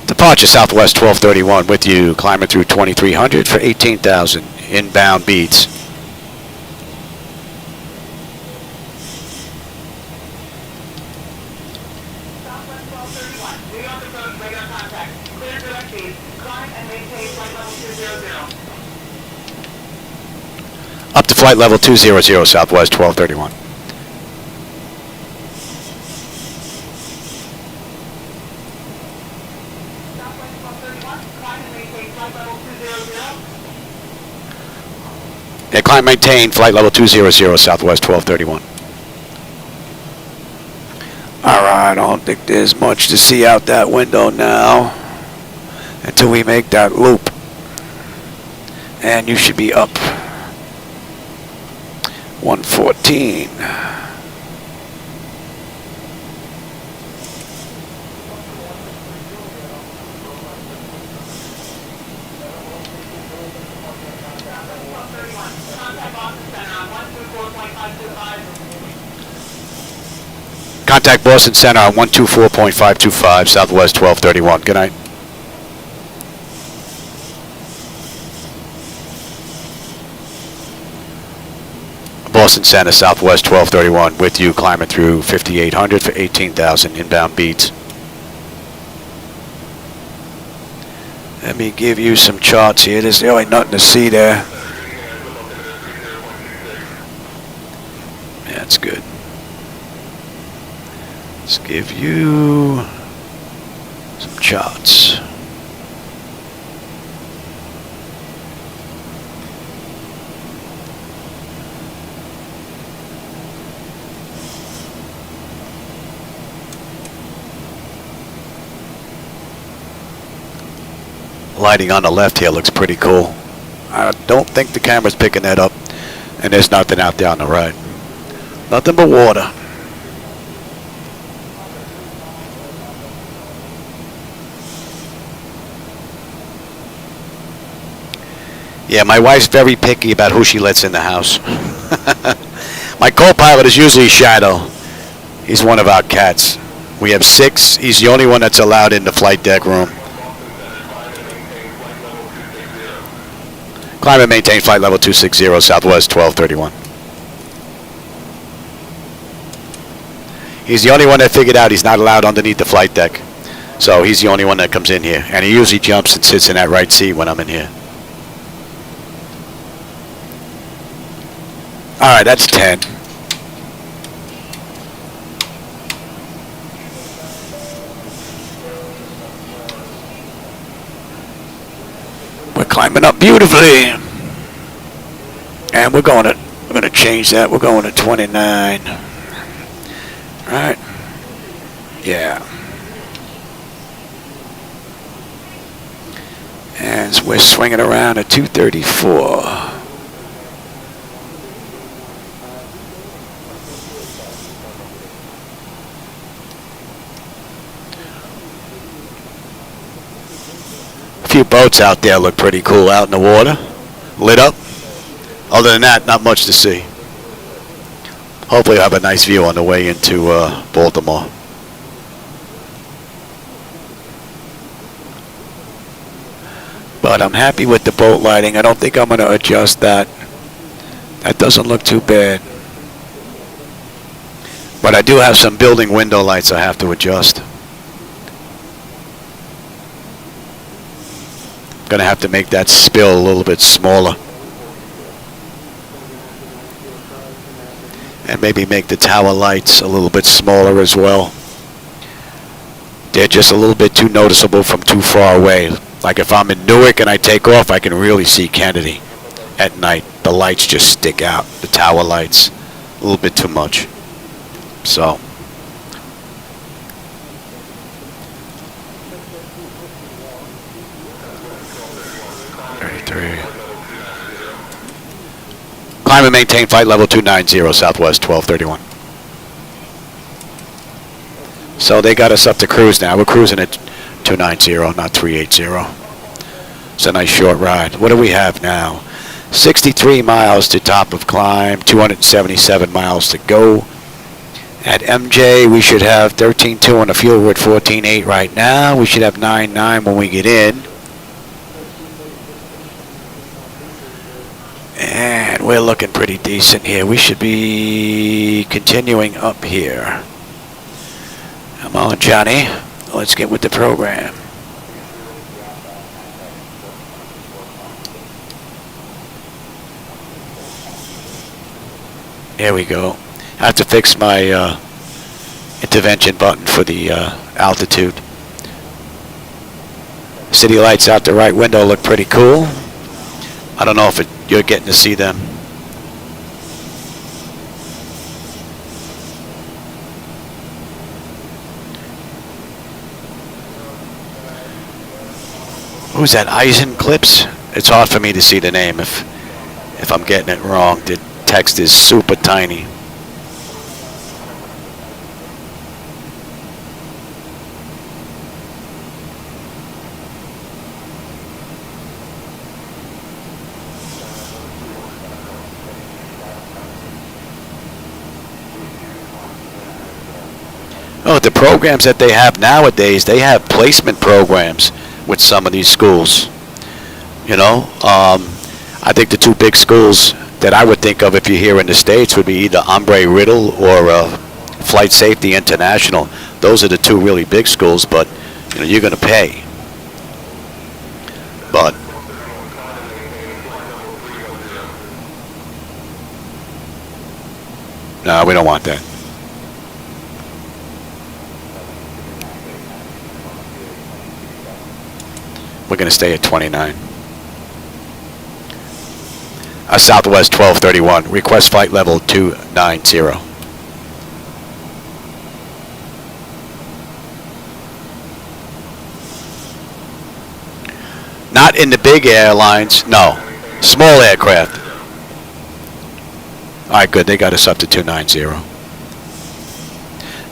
[SPEAKER 1] Departure Southwest 1231 with you. Climbing through 2300 for 18,000. Inbound beats.
[SPEAKER 5] Southwest 1231. New York approach, radar contact. Clear direct speed. Climb and maintain flight level 200.
[SPEAKER 1] Up to flight level 200 Southwest 1231.
[SPEAKER 5] Southwest 1231. Climb and maintain flight level 200.
[SPEAKER 1] Yeah, climb maintain flight level 200 Southwest 1231. Alright, I don't think there's much to see out that window now until we make that loop. And you should be up 114. Contact Boston Center on 124.525 Southwest 1231. Good night. Boston Center, Southwest 1231, with you, climbing through 5,800 for 18,000 inbound beats. Let me give you some charts here. There's really nothing to see there. Yeah, that's good. Let's give you some charts. lighting on the left here looks pretty cool. I don't think the camera's picking that up, and there's nothing out there on the right. Nothing but water. Yeah, my wife's very picky about who she lets in the house. My co-pilot is usually Shadow. He's one of our cats. We have 6. He's the only one that's allowed in the flight deck room. Climb and maintain flight level 260, Southwest 1231. He's the only one that figured out he's not allowed underneath the flight deck. So he's the only one that comes in here. And he usually jumps and sits in that right seat when I'm in here. Alright, that's 10. We're climbing up beautifully. And we're gonna change that. We're going to 29. Right? Yeah. And we're swinging around at 234. Few boats out there look pretty cool out in the water, lit up. Other than that, not much to see. Hopefully I'll have a nice view on the way into Baltimore. But I'm happy with the boat lighting. I don't think I'm going to adjust that. That doesn't look too bad. But I do have some building window lights I have to adjust. Gonna have to make that spill a little bit smaller, and maybe make the tower lights a little bit smaller as well. They're just a little bit too noticeable from too far away. Like if I'm in Newark and I take off, I can really see Kennedy at night. The lights just stick out, the tower lights, a little bit too much. So climb and maintain flight level 290, Southwest 1231. So they got us up to cruise now. We're cruising at 290, not 380. It's a nice short ride. What do we have now? 63 miles to top of climb, 277 miles to go. At MJ, we should have 13.2 on the fuel. We're at 14.8 right now. We should have 9.9 when we get in. And we're looking pretty decent here. We should be continuing up here. Come on, Johnny. Let's get with the program. There we go. I have to fix my intervention button for the altitude. City lights out the right window look pretty cool. I don't know if you're getting to see them. Who's that? Clips? It's hard for me to see the name if I'm getting it wrong. The text is super tiny. Oh, the programs that they have nowadays, they have placement programs with some of these schools. You know, I think the two big schools that I would think of if you're here in the States would be either Embry-Riddle or Flight Safety International. Those are the two really big schools, but you know, you're going to pay. But no, we don't want that. We're going to stay at 29. Southwest 1231. Request flight level 290. Not in the big airlines, no. Small aircraft. Alright, good. They got us up to 290.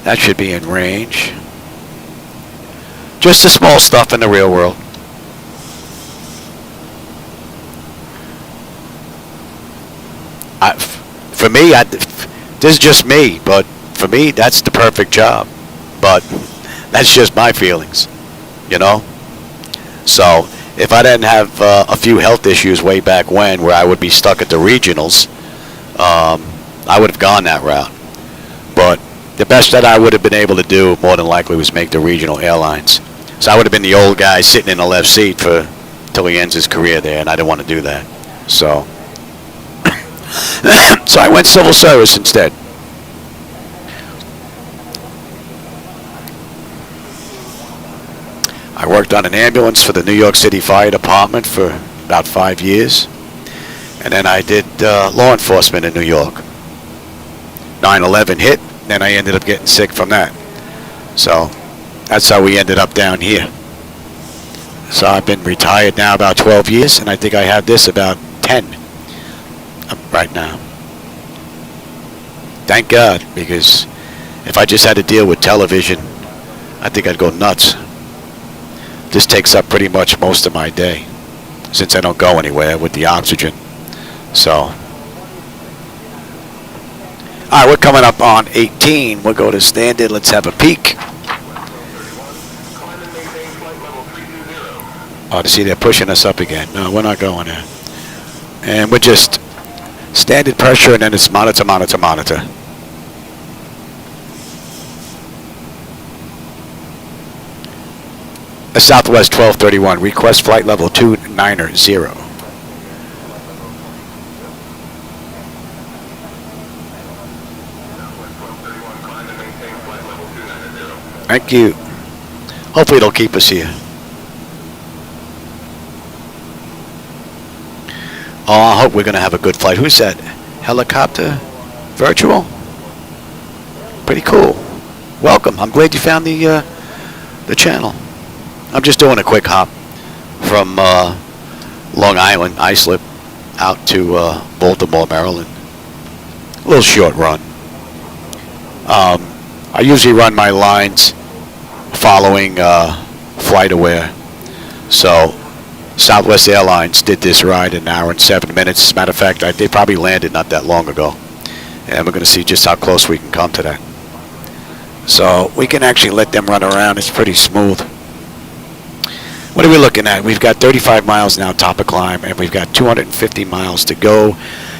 [SPEAKER 1] That should be in range. Just the small stuff in the real world. For me, this is just me, but for me, that's the perfect job. But that's just my feelings, you know? So, if I didn't have a few health issues way back when where I would be stuck at the regionals, I would have gone that route. But the best that I would have been able to do, more than likely, was make the regional airlines. So I would have been the old guy sitting in the left seat till he ends his career there, and I didn't want to do that. So, so I went civil service instead. I worked on an ambulance for the New York City Fire Department for about 5 years. And then I did law enforcement in New York. 9/11 hit, then I ended up getting sick from that. So that's how we ended up down here. So I've been retired now about 12 years, and I think I have this about 10 right now. Thank God, because if I just had to deal with television, I think I'd go nuts. This takes up pretty much most of my day, since I don't go anywhere with the oxygen. So, alright, we're coming up on 18. We'll go to standard. Let's have a peek. Oh, to see they're pushing us up again. No, we're not going there. And we're just standard pressure, and then it's monitor, monitor, monitor. A Southwest 1231. Request flight level 290. Thank you. Hopefully it'll keep us here. Oh, I hope we're going to have a good flight. Who's that? Helicopter? Virtual? Pretty cool. Welcome. I'm glad you found the channel. I'm just doing a quick hop from Long Island, Islip, out to Baltimore, Maryland. A little short run. I usually run my lines following FlightAware. So Southwest Airlines did this ride in an hour and 7 minutes. As a matter of fact, they probably landed not that long ago. And we're going to see just how close we can come to that. So we can actually let them run around. It's pretty smooth. What are we looking at? We've got 35 miles now top of climb, and we've got 250 miles to go.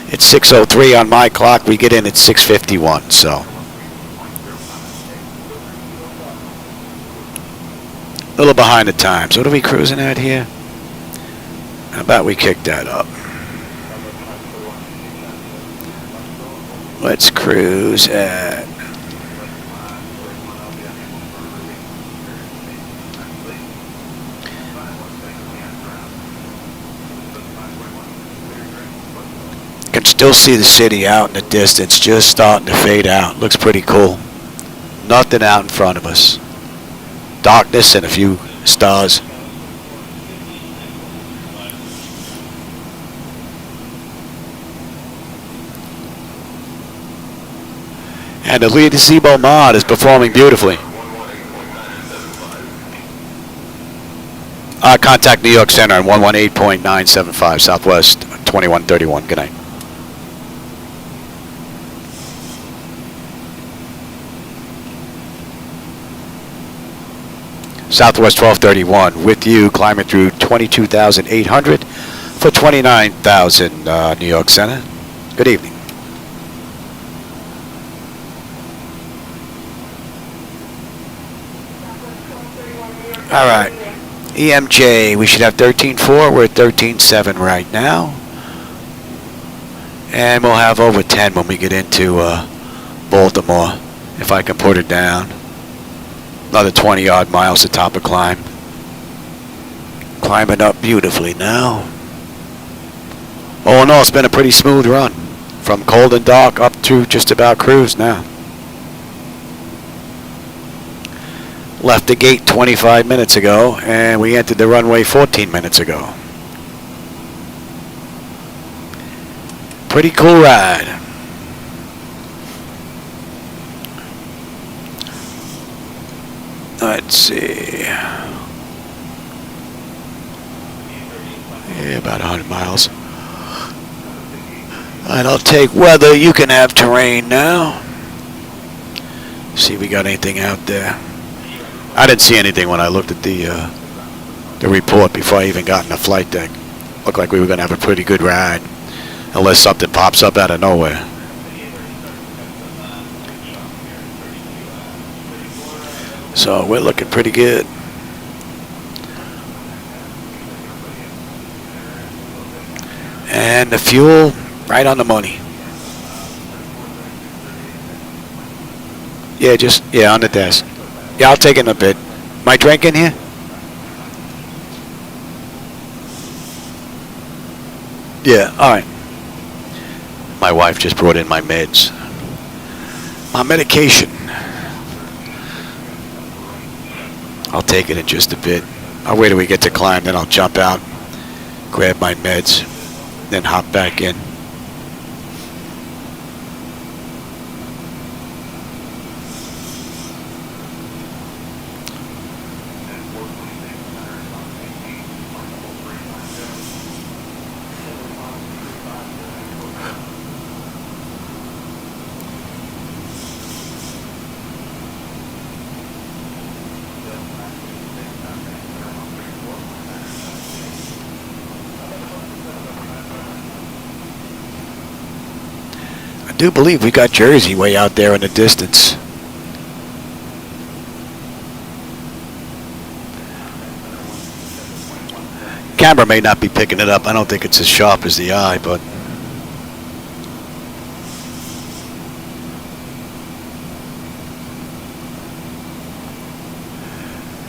[SPEAKER 1] It's 6:03 on my clock. We get in at 6:51, so a little behind the times. What are we cruising at here? How about we kick that up? Let's cruise at can still see the city out in the distance, just starting to fade out. Looks pretty cool. Nothing out in front of us. Darkness and a few stars. And the lead Zibo-Mod is performing beautifully. Contact New York Center on 118.975 Southwest 2131. Good night. Southwest 1231 with you, climbing through 22,800 for 29,000 New York Center. Good evening. All right, EMJ, we should have 13.4. We're at 13.7 right now. And we'll have over 10 when we get into Baltimore, if I can put it down. Another 20 odd miles to top of climb. Climbing up beautifully now. All in all, it's been a pretty smooth run. From cold and dark up to just about cruise now. Left the gate 25 minutes ago, and we entered the runway 14 minutes ago. Pretty cool ride. Let's see. Yeah, about 100 miles. And I'll take weather. You can have terrain now. See if we got anything out there. I didn't see anything when I looked at the report before I even got in the flight deck. Looked like we were going to have a pretty good ride. Unless something pops up out of nowhere. So we're looking pretty good. And the fuel, right on the money. Yeah, on the desk. Yeah, I'll take it in a bit. My drink in here? Yeah, alright. My wife just brought in my meds. My medication. I'll take it in just a bit. I'll wait till we get to climb, then I'll jump out, grab my meds, then hop back in. I do believe we got Jersey way out there in the distance. Camera may not be picking it up. I don't think it's as sharp as the eye, but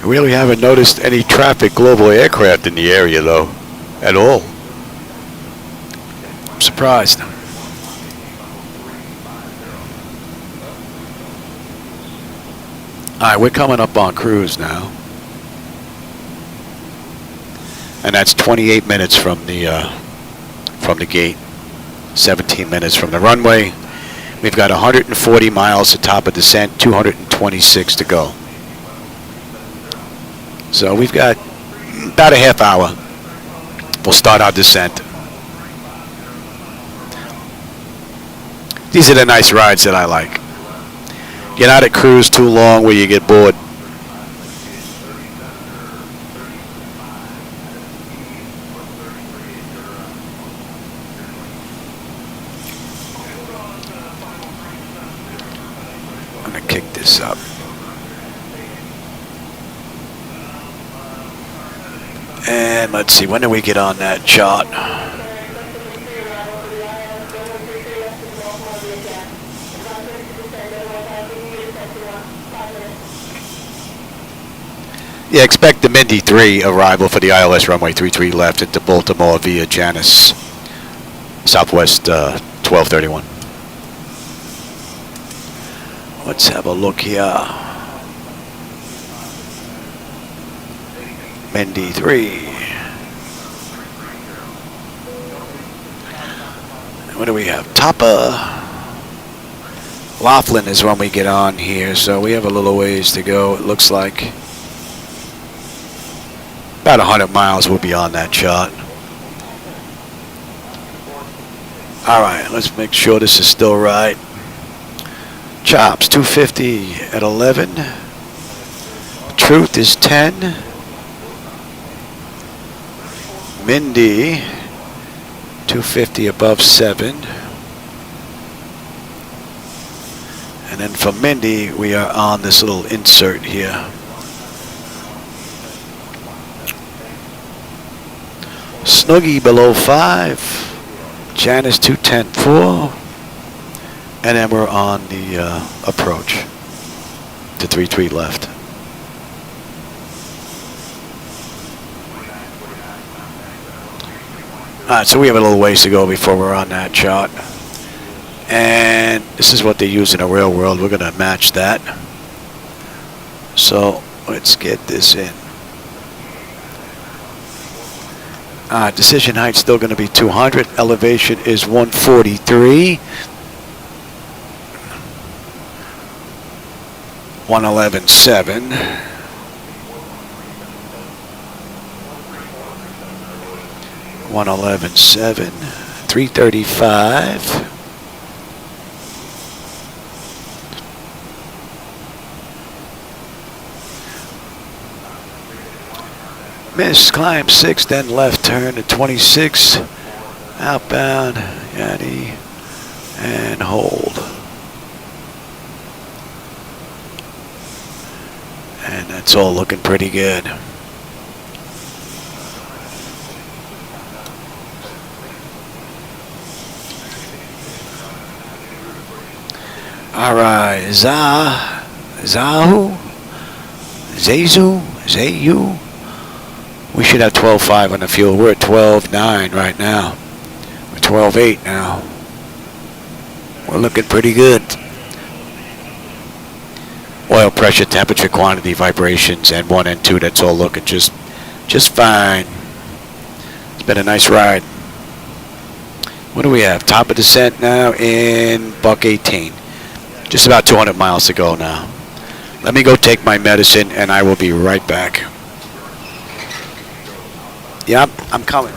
[SPEAKER 1] I really haven't noticed any traffic global aircraft in the area though, at all. I'm surprised. Alright, we're coming up on cruise now. And that's 28 minutes from the gate. 17 minutes from the runway. We've got 140 miles to top of descent, 226 to go. So we've got about a half hour. We'll start our descent. These are the nice rides that I like. Get out at cruise too long where you get bored. I'm going to kick this up. And let's see, when do we get on that chart? Yeah, expect the Mindy 3 arrival for the ILS runway 33 left into Baltimore via Janice, Southwest 1231. Let's have a look here. Mindy 3. What do we have? Topper. Laughlin is when we get on here, so we have a little ways to go, it looks like. About 100 miles we'll be on that chart. Alright, let's make sure this is still right. Chops, 250 at 11. Truth is 10. Mindy, 250 above 7. And then for Mindy, we are on this little insert here. Snoogie below 5, Janice 210.4, and then we're on the approach to 33 left. Alright, so we have a little ways to go before we're on that chart. And this is what they use in the real world. We're going to match that. So Let's get this in. Decision height still going to be 200. Elevation is 143. 111.7. 111.7. 335. Miss, climb 6, then left turn to 26. Outbound, Yanni, and hold. And that's all looking pretty good. All right, Zayu. We should have 12.5 on the fuel. We're at 12.9 right now. We're 12.8 now. We're looking pretty good. Oil pressure, temperature, quantity, vibrations, and 1 and 2. That's all looking just fine. It's been a nice ride. What do we have? Top of descent now in buck 18. Just about 200 miles to go now. Let me go take my medicine, and I will be right back. Yep, I'm coming.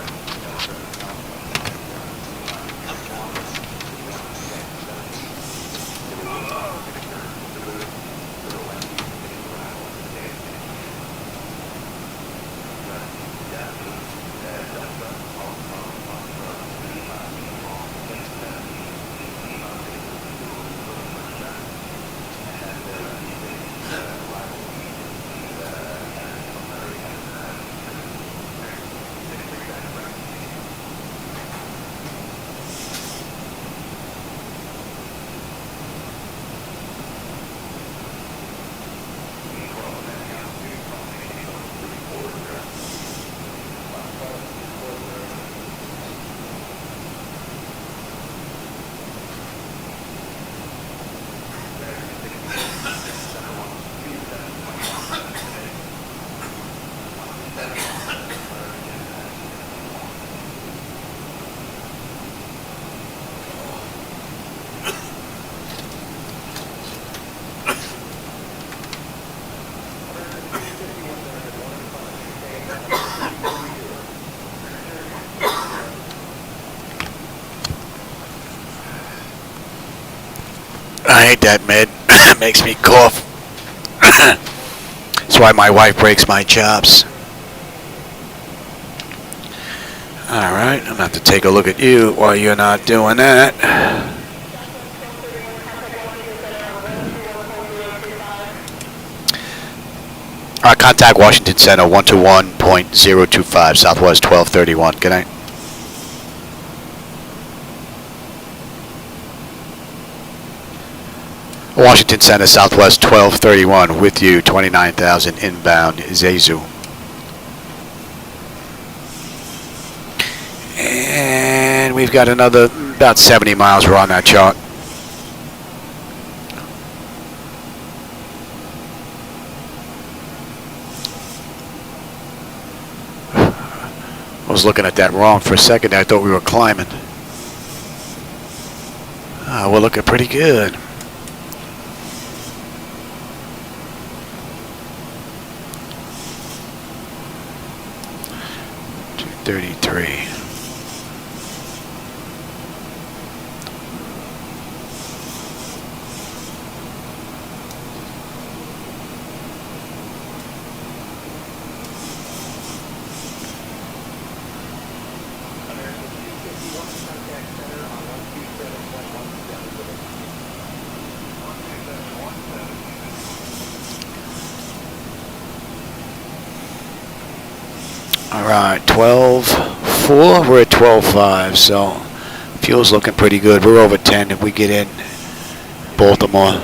[SPEAKER 1] I hate that med. It makes me cough. That's why my wife breaks my chops. Alright, I'm going to have to take a look at you while you're not doing that. Contact Washington Center 121.025, Southwest 1231. Good night. Washington Center, Southwest 1231, with you, 29,000 inbound, Zezu. And we've got another about 70 miles. We're on that chart. I was looking at that wrong for a second. I thought we were climbing. We're looking pretty good. $33. All right, 12.4. We're at 12.5, so fuel's looking pretty good. We're over 10 if we get in Baltimore.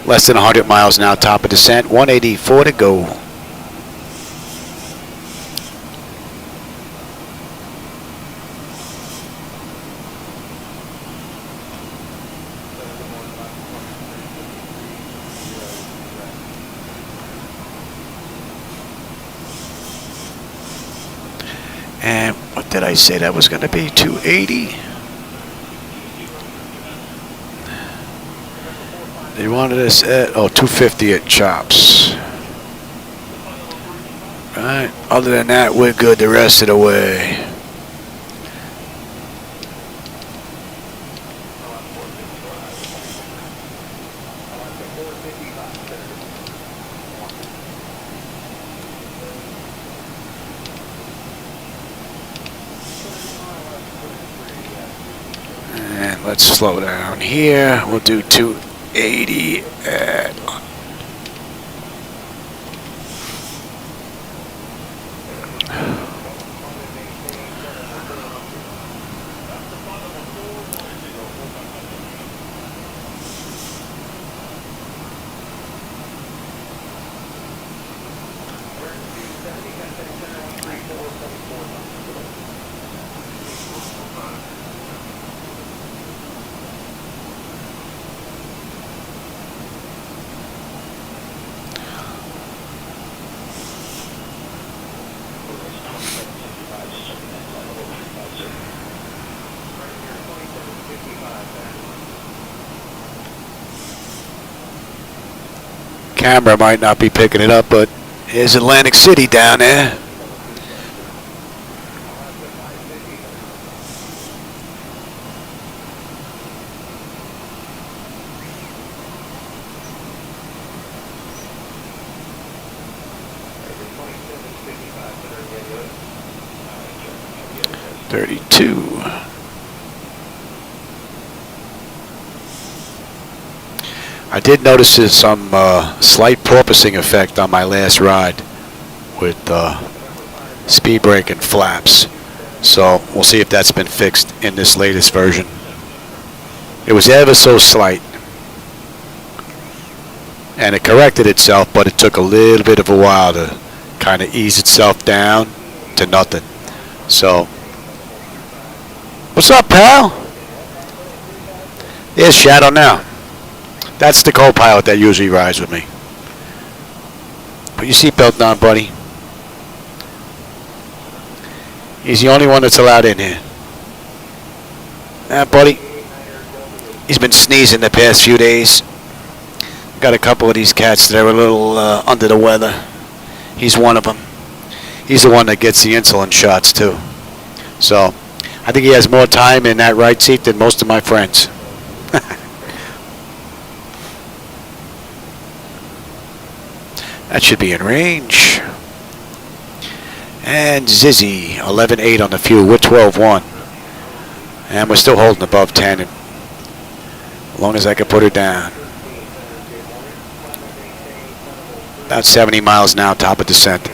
[SPEAKER 1] Less than 100 miles now, top of descent. 184 to go. And what did I say that was going to be? 280? They wanted us at 250 at chops. Right. Other than that, we're good the rest of the way. And let's slow down here. We'll do 280 at camera might not be picking it up, but here's Atlantic City down there. I did notice there's some slight porpoising effect on my last ride with speed brake and flaps. So we'll see if that's been fixed in this latest version. It was ever so slight. And it corrected itself, but it took a little bit of a while to kind of ease itself down to nothing. So, what's up, pal? There's Shadow now. That's the co-pilot that usually rides with me. Put your seatbelt on, buddy. He's the only one that's allowed in here. Buddy. He's been sneezing the past few days. Got a couple of these cats that are a little under the weather. He's one of them. He's the one that gets the insulin shots too. So, I think he has more time in that right seat than most of my friends. That should be in range. And Zizzy, 11.8 on the fuel. We're 12.1. And we're still holding above 10. And as long as I can put her down. About 70 miles now, top of descent.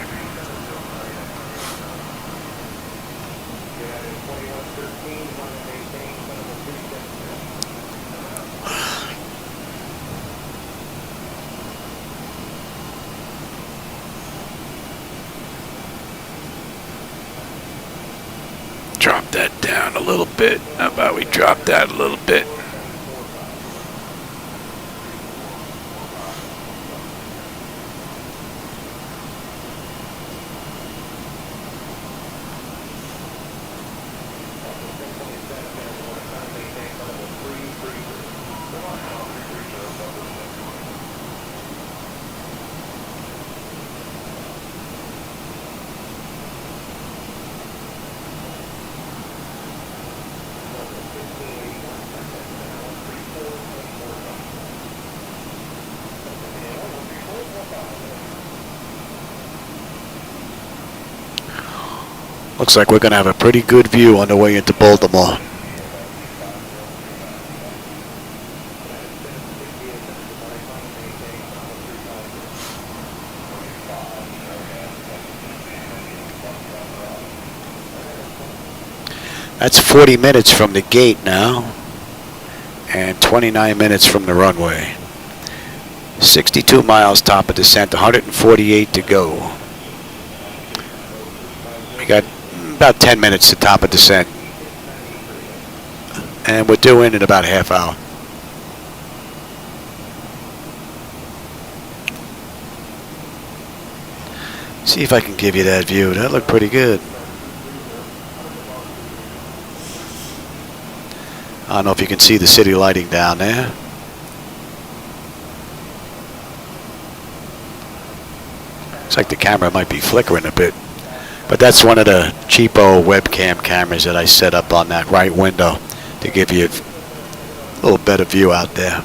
[SPEAKER 1] Drop that down a little bit. How about we drop that a little bit? Looks like we're going to have a pretty good view on the way into Baltimore. That's 40 minutes from the gate now, and 29 minutes from the runway. 62 miles top of descent, 148 to go. We got about 10 minutes to top of descent. And we're due in about a half hour. See if I can give you that view. That looked pretty good. I don't know if you can see the city lighting down there. Looks like the camera might be flickering a bit. But that's one of the cheapo webcam cameras that I set up on that right window to give you a little better view out there.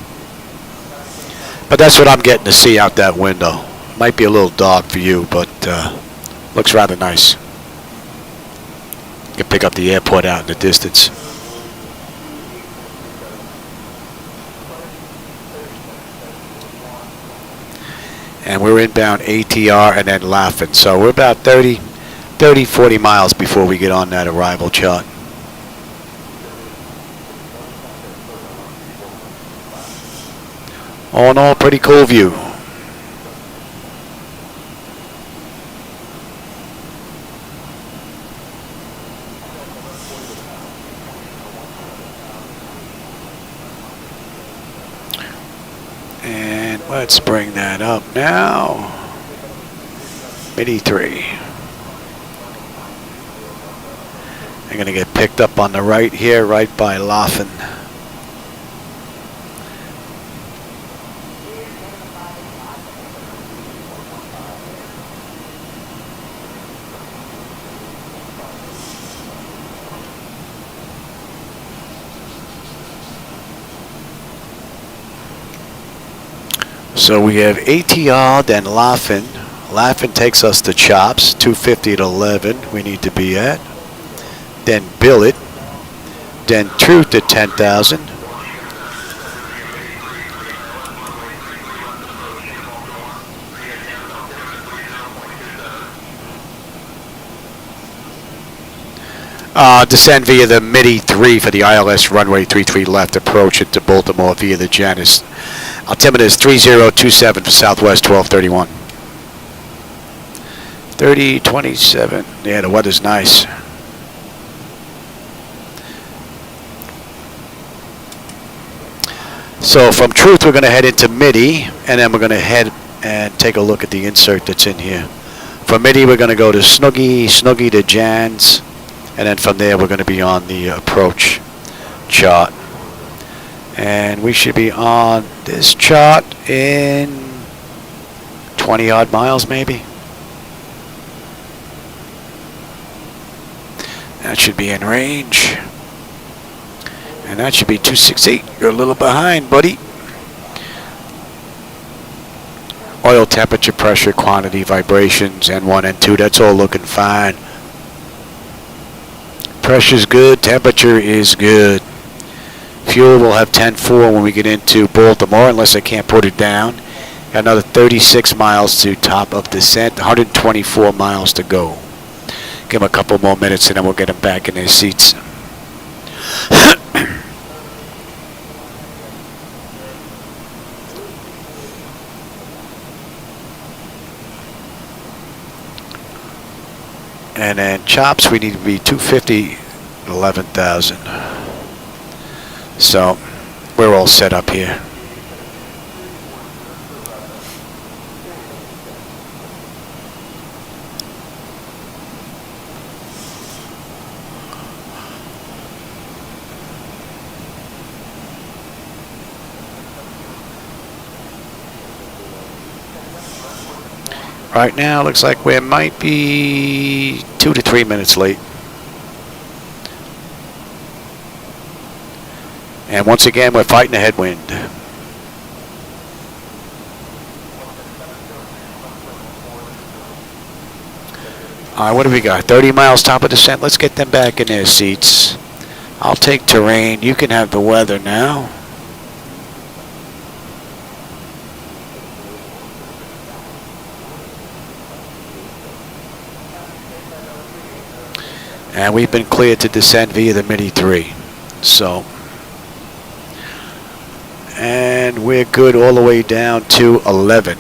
[SPEAKER 1] But that's what I'm getting to see out that window. Might be a little dark for you, but looks rather nice. You can pick up the airport out in the distance. And we're inbound ATR and then laughing. So we're about 30, 40 miles before we get on that arrival chart. All in all, pretty cool view. And let's bring that up now. Midi 3. I'm going to get picked up on the right here, right by Laufen. So we have ATR, then Laufen. Laufen takes us to Chops, 250 at 11 we need to be at. Then Billet. Then Truth at 10,000. Descend via the Midi 3 for the ILS runway 33 left approach into Baltimore via the Janus. Altimeter is 3027 for Southwest 1231. 3027. Yeah, the weather's nice. So from Truth, we're going to head into Midi, and then we're going to head and take a look at the insert that's in here. From Midi, we're going to go to Snoogie, Snoogie to Jans, and then from there, we're going to be on the approach chart. And we should be on this chart in 20 odd miles maybe. That should be in range. And that should be 268. You're a little behind, buddy. Oil temperature, pressure, quantity, vibrations, N1, N2, that's all looking fine. Pressure's good, temperature is good. Fuel will have 10.4 when we get into Baltimore, unless I can't put it down. Got another 36 miles to top of descent, 124 miles to go. Give them a couple more minutes and then we'll get them back in their seats. And then Chops, we need to be 250 at 11,000. So we're all set up here. Right now, looks like we might be 2 to 3 minutes late. And once again, we're fighting a headwind. All right, what do we got? 30 miles top of descent. Let's get them back in their seats. I'll take terrain. You can have the weather now. And we've been cleared to descend via the Midi 3. So, and we're good all the way down to 11.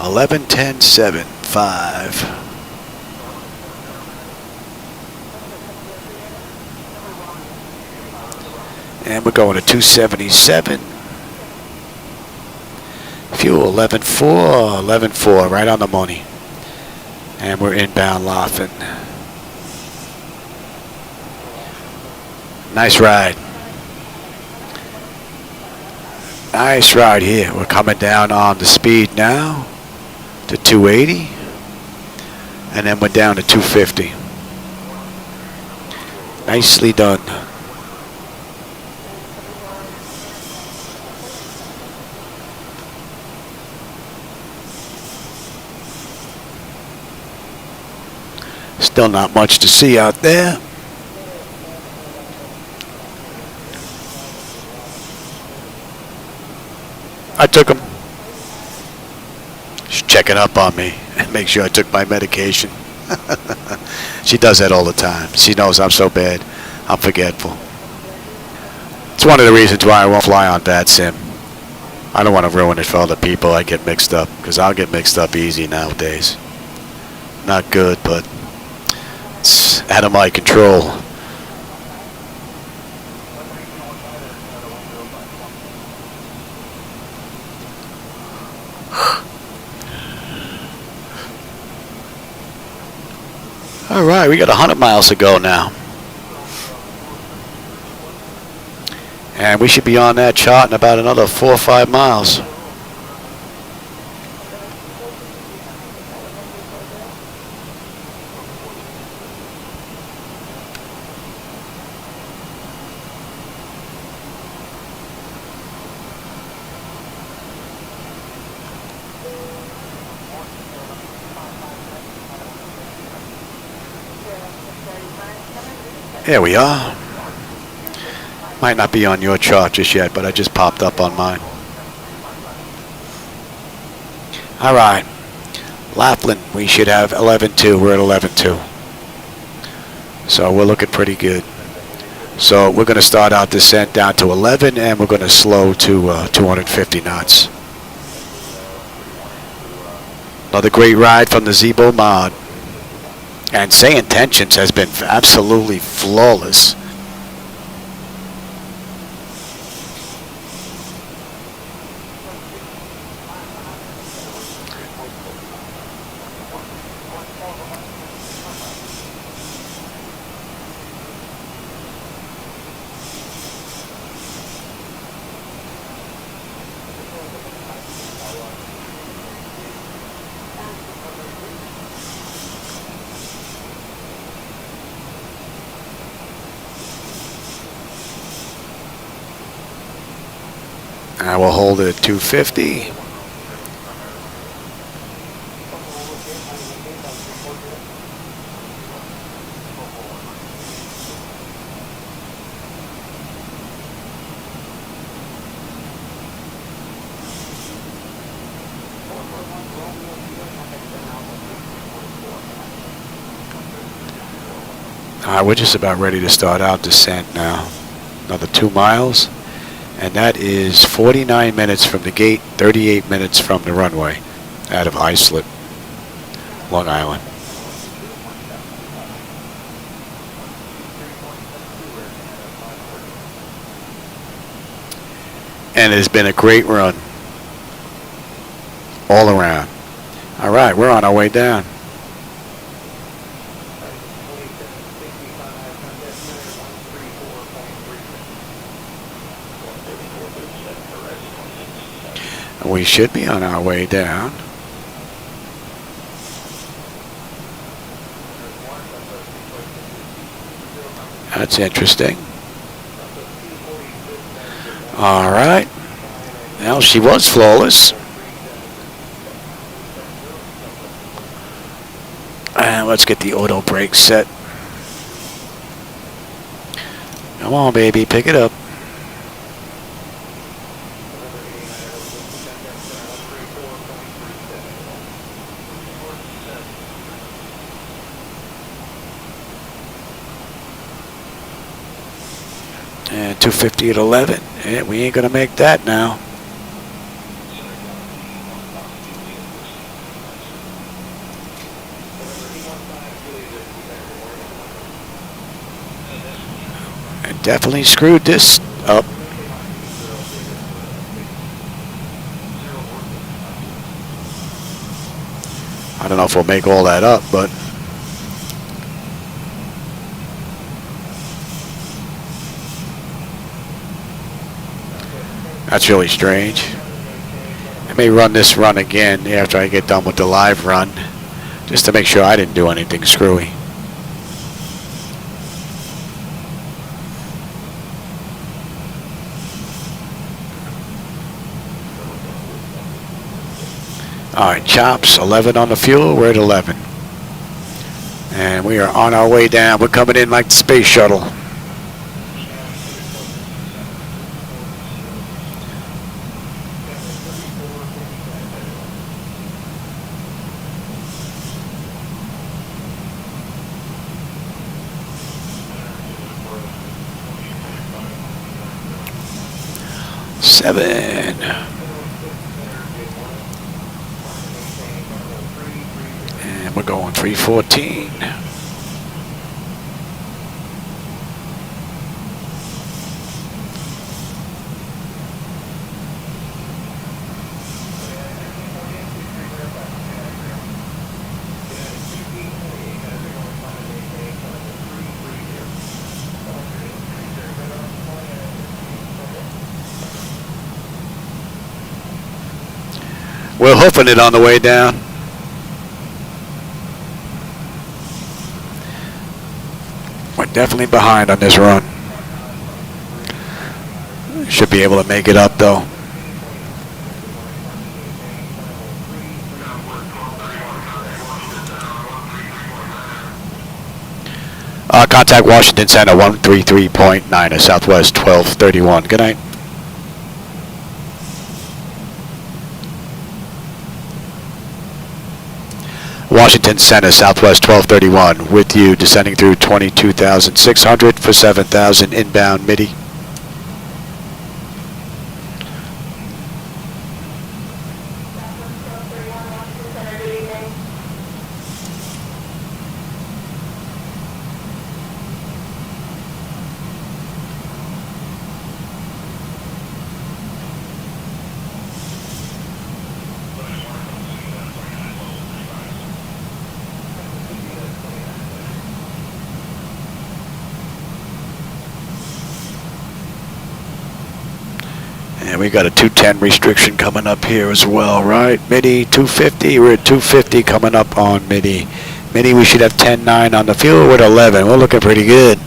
[SPEAKER 1] Eleven, 10, 7, 5. And we're going to 277. fuel, 11.4, 11.4, right on the money. And we're inbound Laughlin. Nice ride. Nice ride here. We're coming down on the speed now to 280. And then we're down to 250. Nicely done. Still not much to see out there. I took him. She's checking up on me and make sure I took my medication. She does that all the time. She knows I'm so bad. I'm forgetful. It's one of the reasons why I won't fly on that sim. I don't want to ruin it for other people. I get mixed up because I'll get mixed up easy nowadays. Not good, but it's out of my control. All right, we got 100 miles to go now. And we should be on that chart in about another 4 or 5 miles. There we are. Might not be on your chart just yet, but I just popped up on mine. All right. Laughlin, we should have 11.2. We're at 11.2. So we're looking pretty good. So we're going to start our descent down to 11, and we're going to slow to 250 knots. Another great ride from the Zibo-Mod. And SayIntentions has been absolutely flawless. I will hold it at 250. All right, we're just about ready to start our descent now. Another 2 miles. And that is 49 minutes from the gate, 38 minutes from the runway out of Islip, Long Island. And it has been a great run all around. All right, we're on our way down. We should be on our way down. That's interesting. All right. Well, she was flawless. And let's get the auto brake set. Come on, baby, pick it up. And 250 at 11. Yeah, we ain't gonna make that now. I definitely screwed this up. I don't know if we'll make all that up, but that's really strange. I may run this run again after I get done with the live run, just to make sure I didn't do anything screwy. All right, chops, 11 on the fuel. We're at 11. And we are on our way down. We're coming in like the space shuttle. Seven. And we're going 314. We're hoofing it on the way down. We're definitely behind on this run. Should be able to make it up though. Contact Washington Center 133.9 at Southwest 1231. Good night. Washington Center, Southwest 1231, with you, descending through 22,600 for 7,000 inbound MIDI. And we got a 210 restriction coming up here as well, right? MIDI 250, we're at 250 coming up on MIDI. MIDI, we should have 10.9 on the fuel. We're at 11. We're looking pretty good.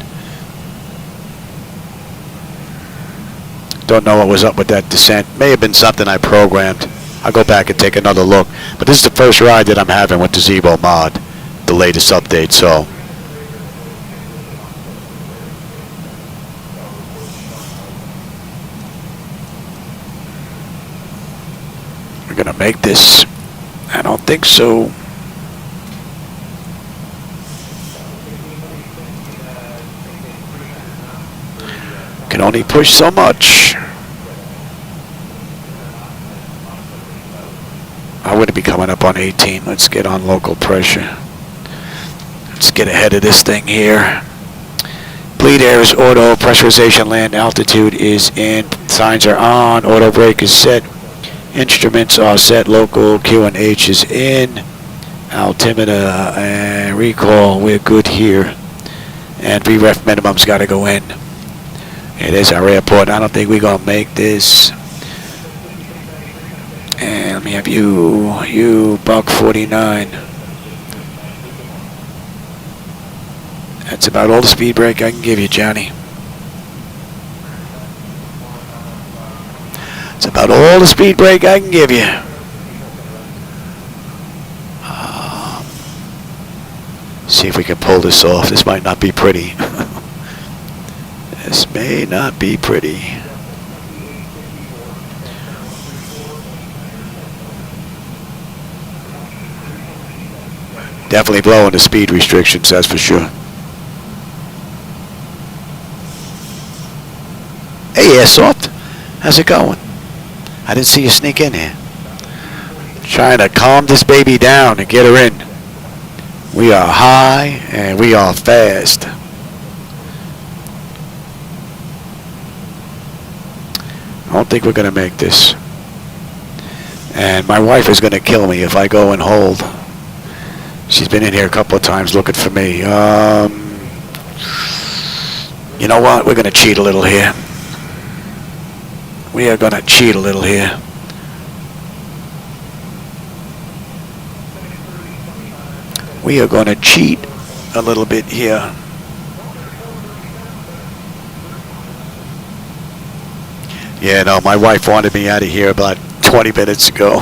[SPEAKER 1] Don't know what was up with that descent. May have been something I programmed. I'll go back and take another look. But this is the first ride that I'm having with the Zibo-Mod, the latest update, so. We're gonna make this. I don't think so. Can only push so much. I wouldn't be coming up on 18. Let's get on local pressure. Let's get ahead of this thing here. Bleed air is auto. Pressurization land altitude is in. Signs are on. Auto brake is set. Instruments are set. Local Q&H is in. Altimeter and recall. We're good here. And VREF minimum's got to go in. It is our airport. I don't think we're going to make this. And let me have you buck 49. That's about all the speed brake I can give you, Johnny. It's about all the speed brake I can give you. See if we can pull this off. This might not be pretty. This may not be pretty. Definitely blowing the speed restrictions, that's for sure. Hey, Airsoft. How's it going? I didn't see you sneak in here. Trying to calm this baby down and get her in. We are high and we are fast. I don't think we're going to make this. And my wife is going to kill me if I go and hold. She's been in here a couple of times looking for me. You know what? We're going to cheat a little here. We are going to cheat a little here. We are going to cheat a little bit here. Yeah, no, my wife wanted me out of here about 20 minutes ago.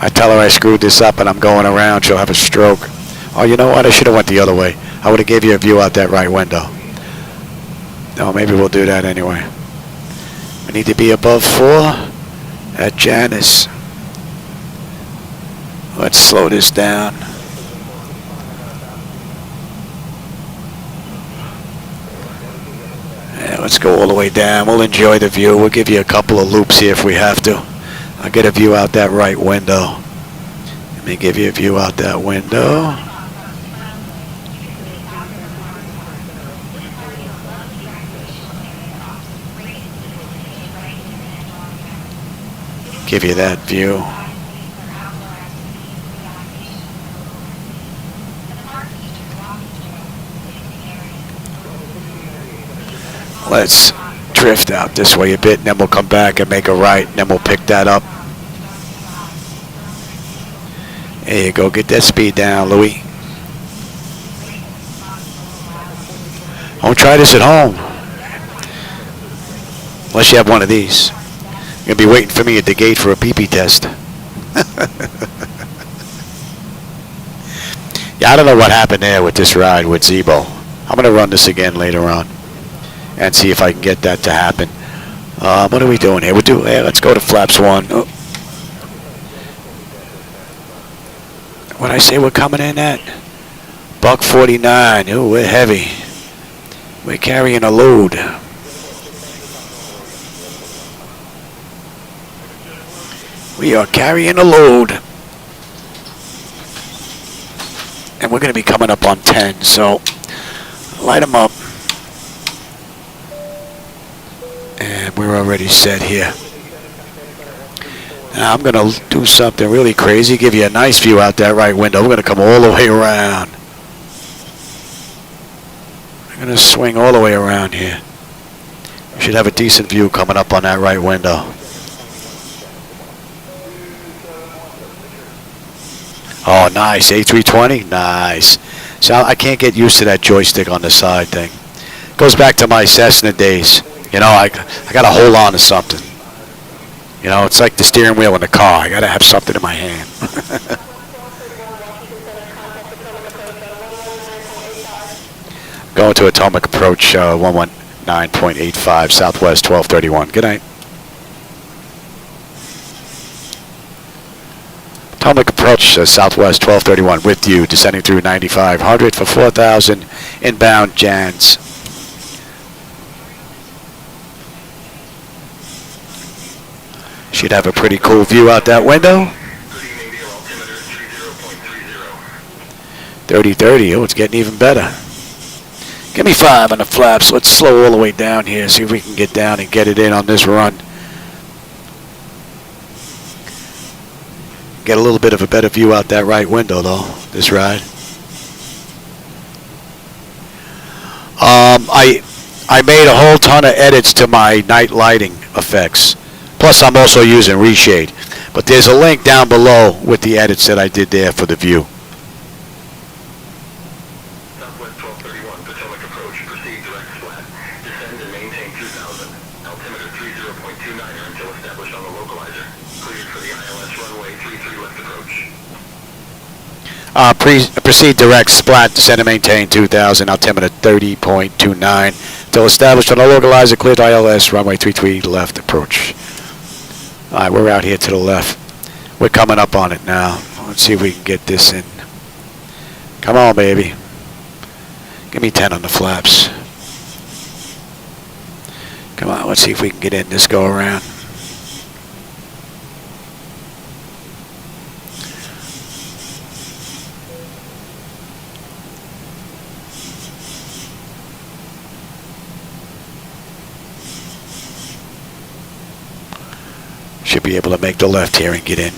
[SPEAKER 1] I tell her I screwed this up and I'm going around, she'll have a stroke. Oh, you know what? I should have went the other way. I would have gave you a view out that right window. No, maybe we'll do that anyway. We need to be above 4 at Janice. Let's slow this down. Yeah, let's go all the way down. We'll enjoy the view. We'll give you a couple of loops here if we have to. I'll get a view out that right window. Let me give you a view out that window. Give you that view. Let's drift out this way a bit, and then we'll come back and make a right, and then we'll pick that up. There you go. Get that speed down, Louis. Don't try this at home. Unless you have one of these. You're going to be waiting for me at the gate for a pee-pee test. Yeah, I don't know what happened there with this ride with Zibo. I'm going to run this again later on and see if I can get that to happen. What are we doing here? Let's go to flaps 1. Oh. What'd I say we're coming in at? Buck 49. Ooh, we're heavy. We're carrying a load. We are carrying a load. And we're going to be coming up on 10, so light them up. And we're already set here. Now I'm going to do something really crazy, give you a nice view out that right window. We're going to come all the way around. We're going to swing all the way around here. You should have a decent view coming up on that right window. Oh, nice. A320? Nice. So I can't get used to that joystick on the side thing. Goes back to my Cessna days. You know, I got to hold on to something. You know, it's like the steering wheel in the car. I got to have something in my hand. Going to atomic approach 119.85, Southwest 1231. Good night. Atomic approach Southwest 1231 with you, descending through 9500 for 4,000 inbound Jans. Should have a pretty cool view out that window. 30-30. Oh, it's getting even better. Give me 5 on the flaps. Let's slow all the way down here. See if we can get down and get it in on this run. Get a little bit of a better view out that right window, though, this ride. I made a whole ton of edits to my night lighting effects. Plus, I'm also using reshade. But there's a link down below with the edits that I did there for the view.
[SPEAKER 2] Southwest 1231, Potomac approach, proceed direct flat. Descend and maintain 2000. Altimeter 30.29 until established on the localizer. Cleared for the ILS runway 33 left approach.
[SPEAKER 1] Proceed direct, splat, descend and maintain 2000, altimeter 30.29. Until established on the localizer, cleared ILS, runway 33 left approach. Alright, we're out here to the left. We're coming up on it now. Let's see if we can get this in. Come on, baby. Give me 10 on the flaps. Come on, let's see if we can get in this go around. Should be able to make the left here and get in.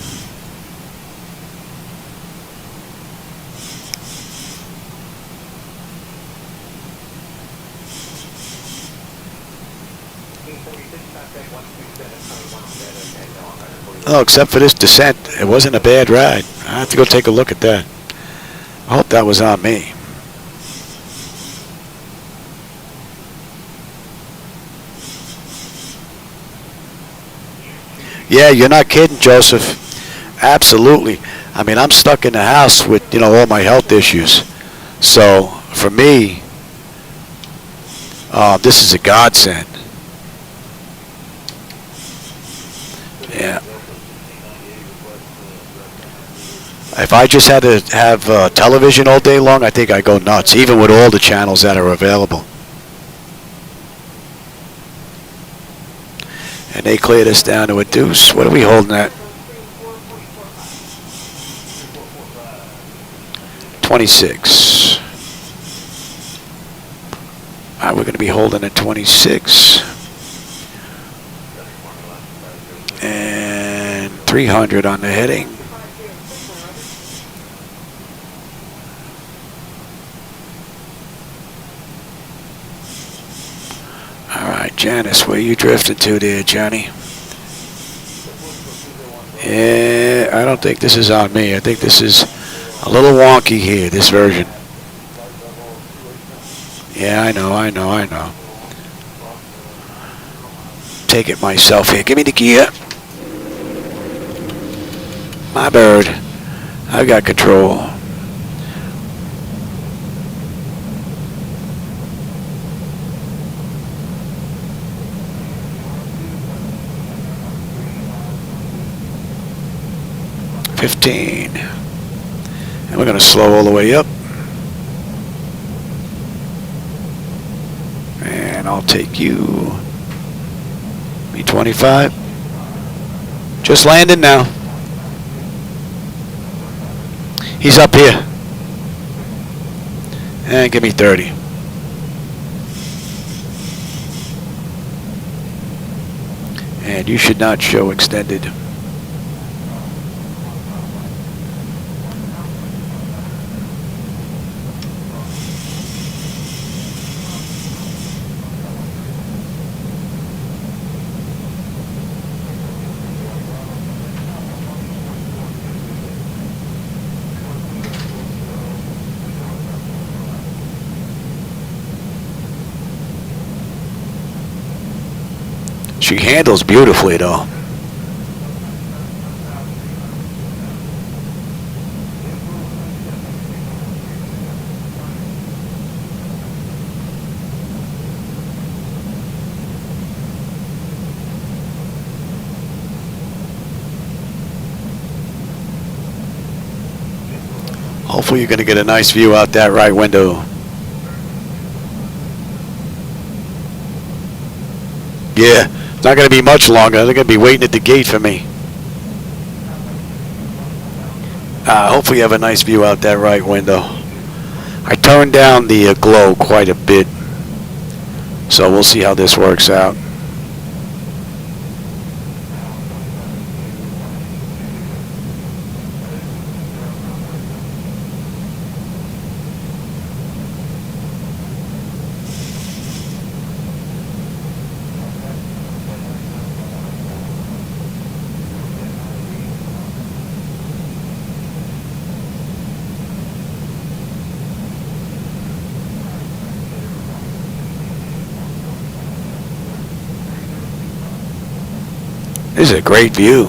[SPEAKER 1] Oh, except for this descent, it wasn't a bad ride. I have to go take a look at that. I hope that was on me. Yeah, you're not kidding, Joseph. Absolutely. I mean, I'm stuck in the house with, all my health issues. So, for me, this is a godsend. Yeah. If I just had to have television all day long, I think I'd go nuts, even with all the channels that are available. And they cleared us down to a deuce. What are we holding at? 26. All right, we're going to be holding at 26. And 300 on the heading. All right, Janice, where you drifting to there, Johnny? Yeah, I don't think this is on me. I think this is a little wonky here, this version. Yeah, I know. Take it myself here. Give me the gear. My bird. I've got control. $15. And we're going to slow all the way up. And I'll take you. Me 25. Just landing now. He's up here. And give me 30. And you should not show extended. She handles beautifully, though. Hopefully you're going to get a nice view out that right window. Yeah. It's not going to be much longer. They're going to be waiting at the gate for me. Hopefully you have a nice view out that right window. I turned down the glow quite a bit, so we'll see how this works out. This is a great view.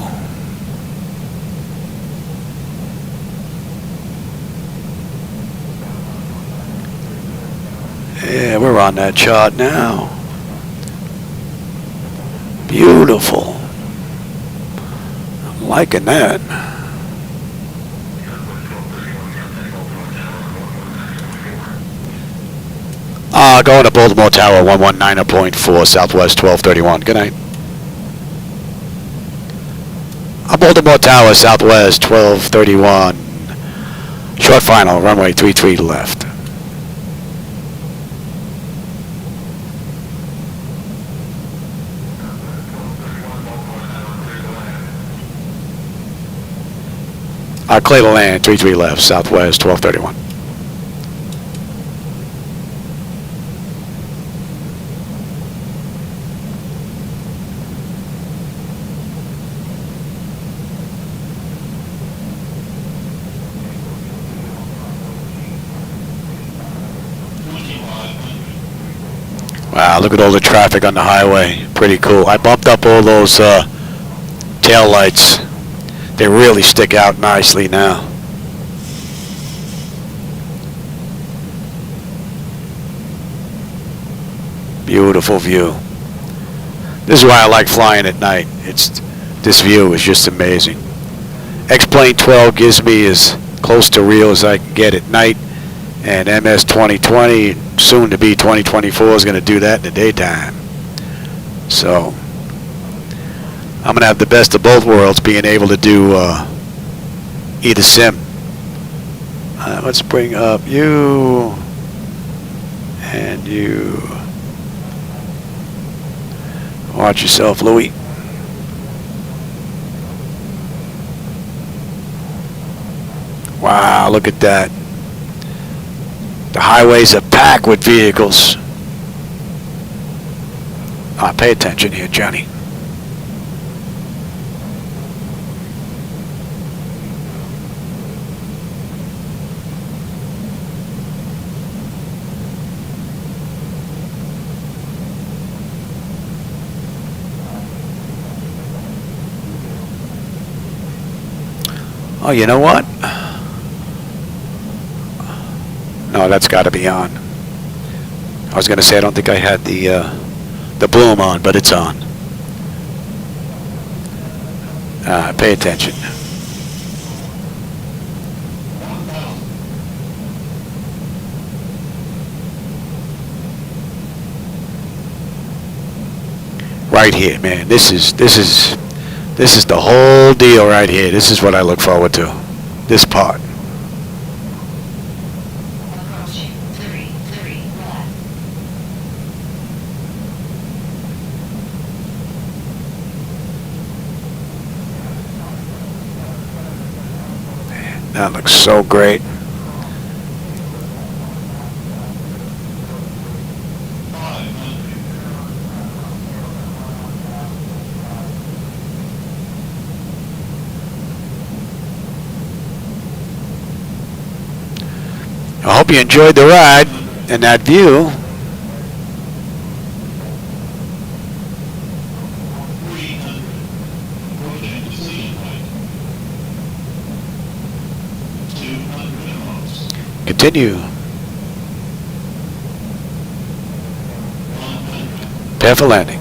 [SPEAKER 1] Yeah, we're on that chart now. Beautiful. I'm liking that. Going to Baltimore Tower 119.4 Southwest 1231. Good night. Baltimore Tower, Southwest, 1231. Short final, runway 33 left. Clear to land, 33 left, Southwest, 1231. Wow, look at all the traffic on the highway. Pretty cool. I bumped up all those tail lights. They really stick out nicely now. Beautiful view. This is why I like flying at night. This view is just amazing. XPlane12 gives me as close to real as I can get at night, and MS 2020, soon to be 2024, is going to do that in the daytime. So I'm going to have the best of both worlds, being able to do either sim. Let's bring up you and you. Watch yourself, Louis. Wow, look at that. The highways are packed with vehicles. Pay attention here, Johnny. Oh, you know what? No, that's got to be on. I was going to say I don't think I had the bloom on, but it's on. Pay attention. Right here, man. This is the whole deal right here. This is what I look forward to. This part.
[SPEAKER 3] Approaching 33 left.
[SPEAKER 1] That looks so great. I hope you enjoyed the ride and that view. Continue. Prepare for landing.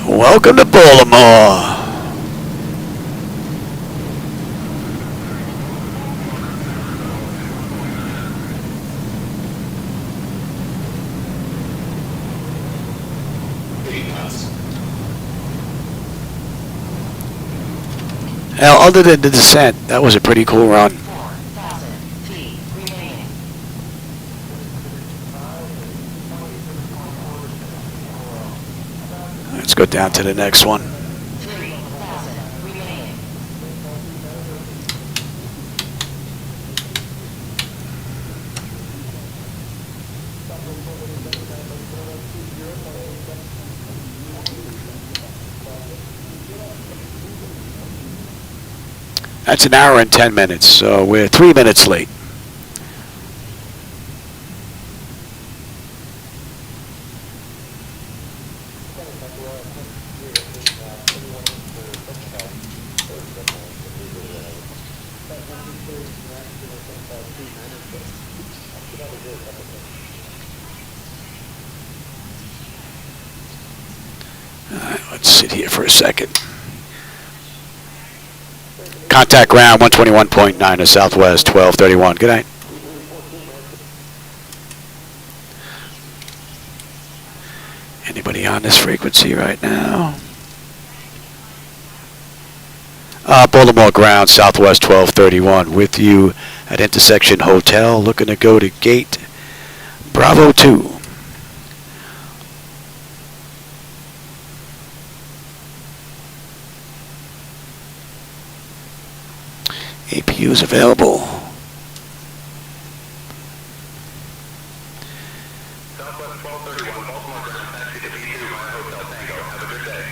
[SPEAKER 1] Welcome to Baltimore. Now, other than the descent, that was a pretty cool run.
[SPEAKER 3] 4,000 feet remaining.
[SPEAKER 1] Let's go down to the next one.
[SPEAKER 3] 3,000 remaining.
[SPEAKER 1] That's an hour and 10 minutes, so we're 3 minutes late. All right, let's sit here for a second. Contact ground 121.9 of Southwest 1231. Good night. Anybody on this frequency right now? Baltimore ground Southwest 1231 with you at Intersection Hotel, looking to go to gate Bravo 2. APUs available.
[SPEAKER 2] Southwest 1231, Baltimore ground, taxi to B2 via Hotel Tango. Have a good day.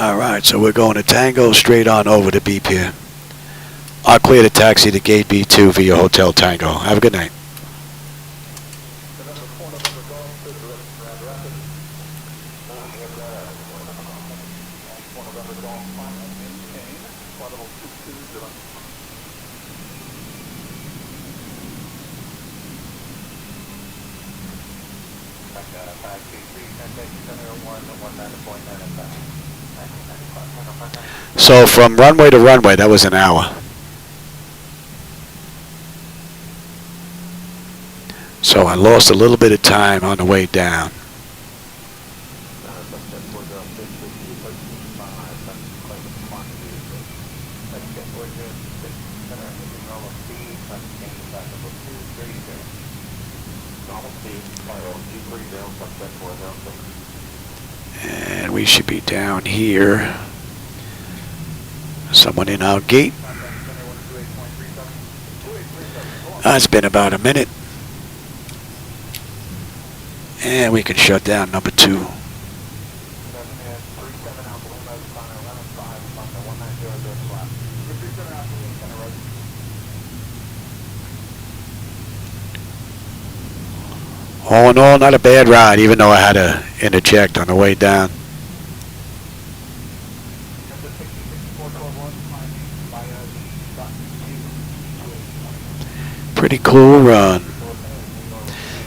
[SPEAKER 1] Alright, so we're going to Tango straight on over to B Pier. I'll clear the taxi to gate B2 via Hotel Tango. Have a good night. So from runway to runway, that was an hour. So I lost a little bit of time on the way down. And we should be down here. Someone in our gate. It's been about a minute. And we can shut down number 2. All in all, not a bad ride, even though I had to interject on the way down. Pretty cool run.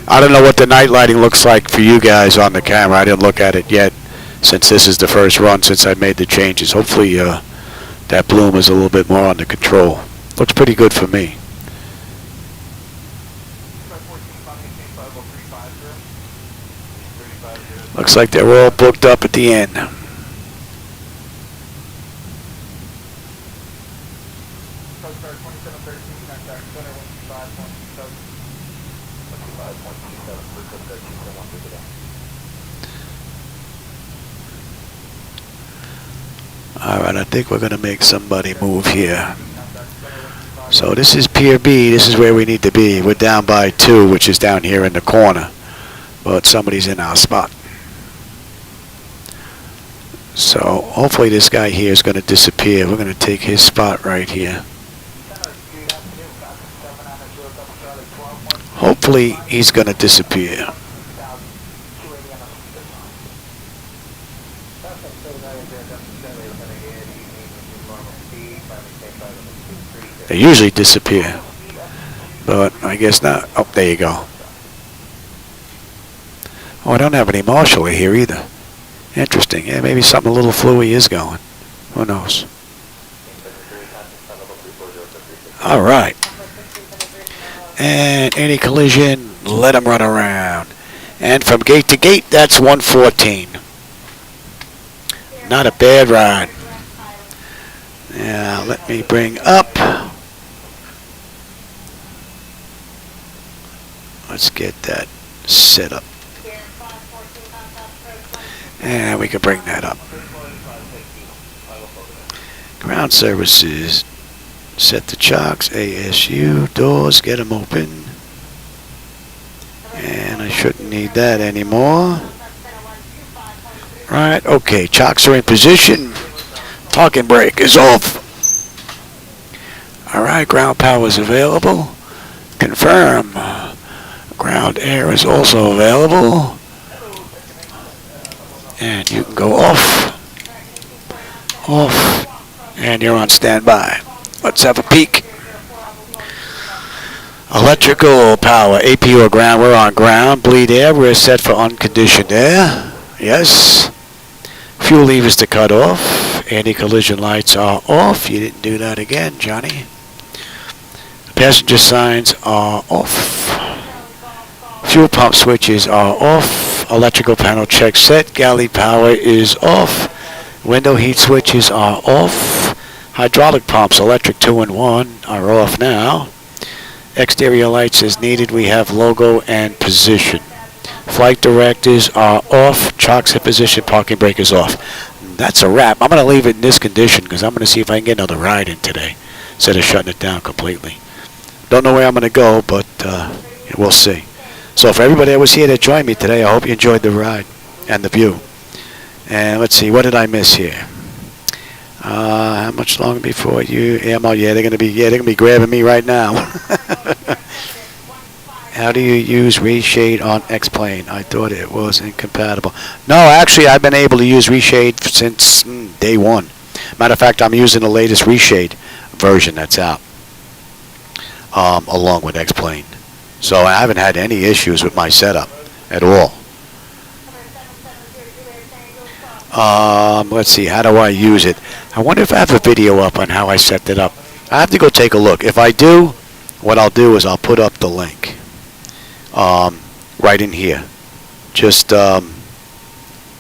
[SPEAKER 1] I don't know what the night lighting looks like for you guys on the camera. I didn't look at it yet since this is the first run since I made the changes. Hopefully that bloom is a little bit more under control. Looks pretty good for me. Looks like they're all booked up at the end. Alright, I think we're going to make somebody move here. So this is Pier B. This is where we need to be. We're down by 2, which is down here in the corner. But somebody's in our spot. So hopefully this guy here is going to disappear. We're going to take his spot right here. Hopefully he's going to disappear. They usually disappear, but I guess not. Oh, there you go. Oh, I don't have any marshaller here either. Interesting. Yeah, maybe something a little fluey is going. Who knows? All right. And any collision, let them run around. And from gate to gate, that's 114. Not a bad ride. Now, let me bring up. Let's get that set up. And we can bring that up. Ground services. Set the chocks, ASU, doors, get them open. And I shouldn't need that anymore. Right, okay, chocks are in position. Parking brake is off. Alright, ground power is available. Confirm. Ground air is also available. And you can go off. Off. And you're on standby. Let's have a peek. Electrical power, AP or ground, we're on ground. Bleed air, we're set for unconditioned air. Yes. Fuel levers to cut off. Anti-collision lights are off. You didn't do that again, Johnny. Passenger signs are off. Fuel pump switches are off. Electrical panel check set. Galley power is off. Window heat switches are off. Hydraulic pumps, electric 2 and 1, are off now. Exterior lights as needed. We have logo and position. Flight directors are off. Chocks in position. Parking brake is off. That's a wrap. I'm going to leave it in this condition because I'm going to see if I can get another ride in today instead of shutting it down completely. Don't know where I'm going to go, but we'll see. So for everybody that was here that joined me today, I hope you enjoyed the ride and the view. And let's see, what did I miss here? How much longer before you ammo? Yeah, they're gonna be grabbing me right now. How do you use reshade on XPlane? I thought it was incompatible. No, actually, I've been able to use reshade since day one. Matter of fact, I'm using the latest reshade version that's out, along with XPlane. So I haven't had any issues with my setup at all. Let's see, how do I use it? I wonder if I have a video up on how I set it up. I have to go take a look. If I do, what I'll do is I'll put up the link right in here. Just go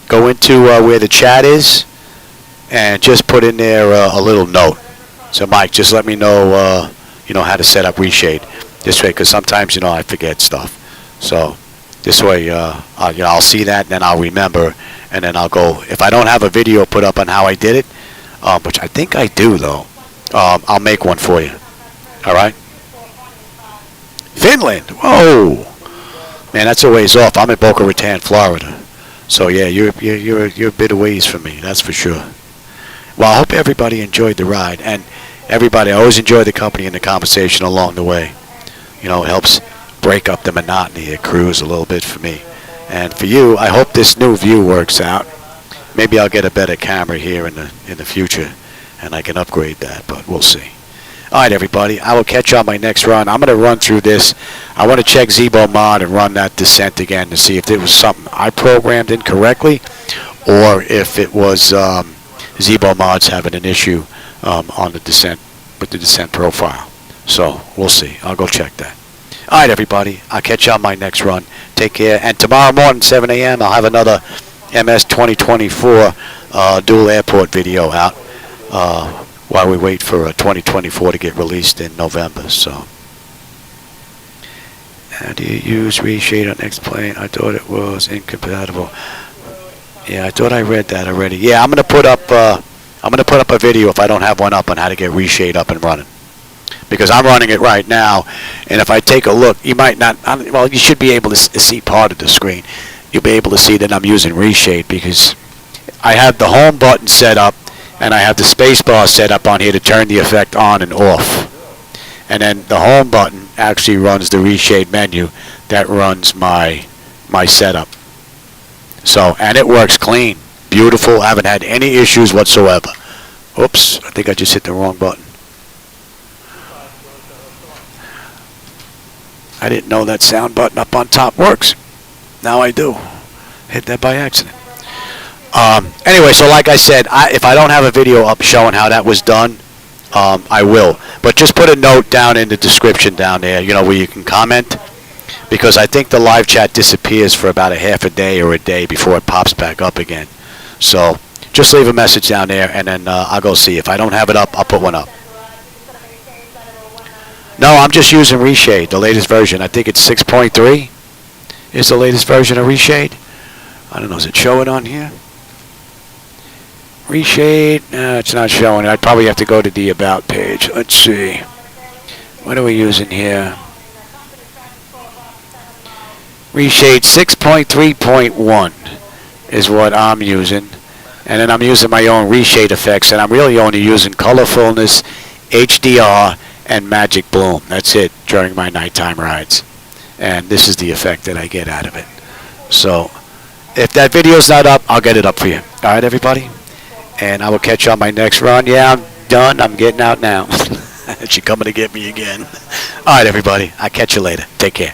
[SPEAKER 1] into where the chat is and just put in there a little note. So Mike, just let me know how to set up reshade this way, because sometimes I forget stuff. So this way I'll see that, and then I'll remember, and then I'll go. If I don't have a video put up on how I did it, which I think I do though, I'll make one for you. All right. Finland. Whoa, man, that's a ways off. I'm in Boca Raton, Florida. So yeah, you're a bit of ways from me. That's for sure. Well, I hope everybody enjoyed the ride, and everybody, I always enjoy the company and the conversation along the way. It helps break up the monotony of cruise a little bit for me. And for you, I hope this new view works out. Maybe I'll get a better camera here in the future, and I can upgrade that, but we'll see. All right, everybody, I will catch you on my next run. I'm going to run through this. I want to check Zibo-Mod and run that descent again to see if it was something I programmed incorrectly, or if it was Zibo-Mod's having an issue on the descent with the descent profile. So we'll see. I'll go check that. All right, everybody. I'll catch you on my next run. Take care. And tomorrow morning, 7 a.m., I'll have another MS 2024 dual airport video out while we wait for 2024 to get released in November. So, how do you use reshade on XPlane? I thought it was incompatible. Yeah, I thought I read that already. Yeah, I'm gonna put up a video if I don't have one up on how to get reshade up and running, because I'm running it right now. And if I take a look, you might not. Well, you should be able to see part of the screen. You'll be able to see that I'm using reshade because I have the home button set up and I have the space bar set up on here to turn the effect on and off. And then the home button actually runs the reshade menu that runs my setup. So, and it works clean, beautiful. I haven't had any issues whatsoever. Oops, I think I just hit the wrong button. I didn't know that sound button up on top works. Now I do. Hit that by accident. Anyway, so like I said, if I don't have a video up showing how that was done, I will. But just put a note down in the description down there, where you can comment, because I think the live chat disappears for about a half a day or a day before it pops back up again. So just leave a message down there, and then I'll go see. If I don't have it up, I'll put one up. No, I'm just using reshade, the latest version. I think it's 6.3 is the latest version of reshade. I don't know, does it show it on here? Reshade, no, it's not showing it. I'd probably have to go to the About page. Let's see. What are we using here? Reshade 6.3.1 is what I'm using. And then I'm using my own reshade effects, and I'm really only using colorfulness, HDR, and magic bloom. That's it during my nighttime rides. And this is the effect that I get out of it. So if that video's not up, I'll get it up for you. All right, everybody? And I will catch you on my next run. Yeah, I'm done. I'm getting out now. She's coming to get me again. All right, everybody. I'll catch you later. Take care.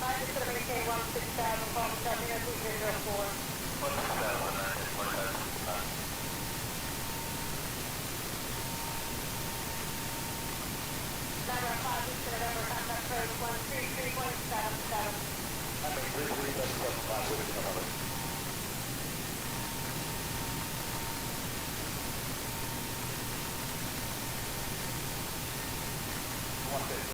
[SPEAKER 5] 9, it's going to maintain 16,000, call for traffic at 3004. 915, it's going to have contact code 133.77.
[SPEAKER 2] I think 3 that's plus 5 with the number.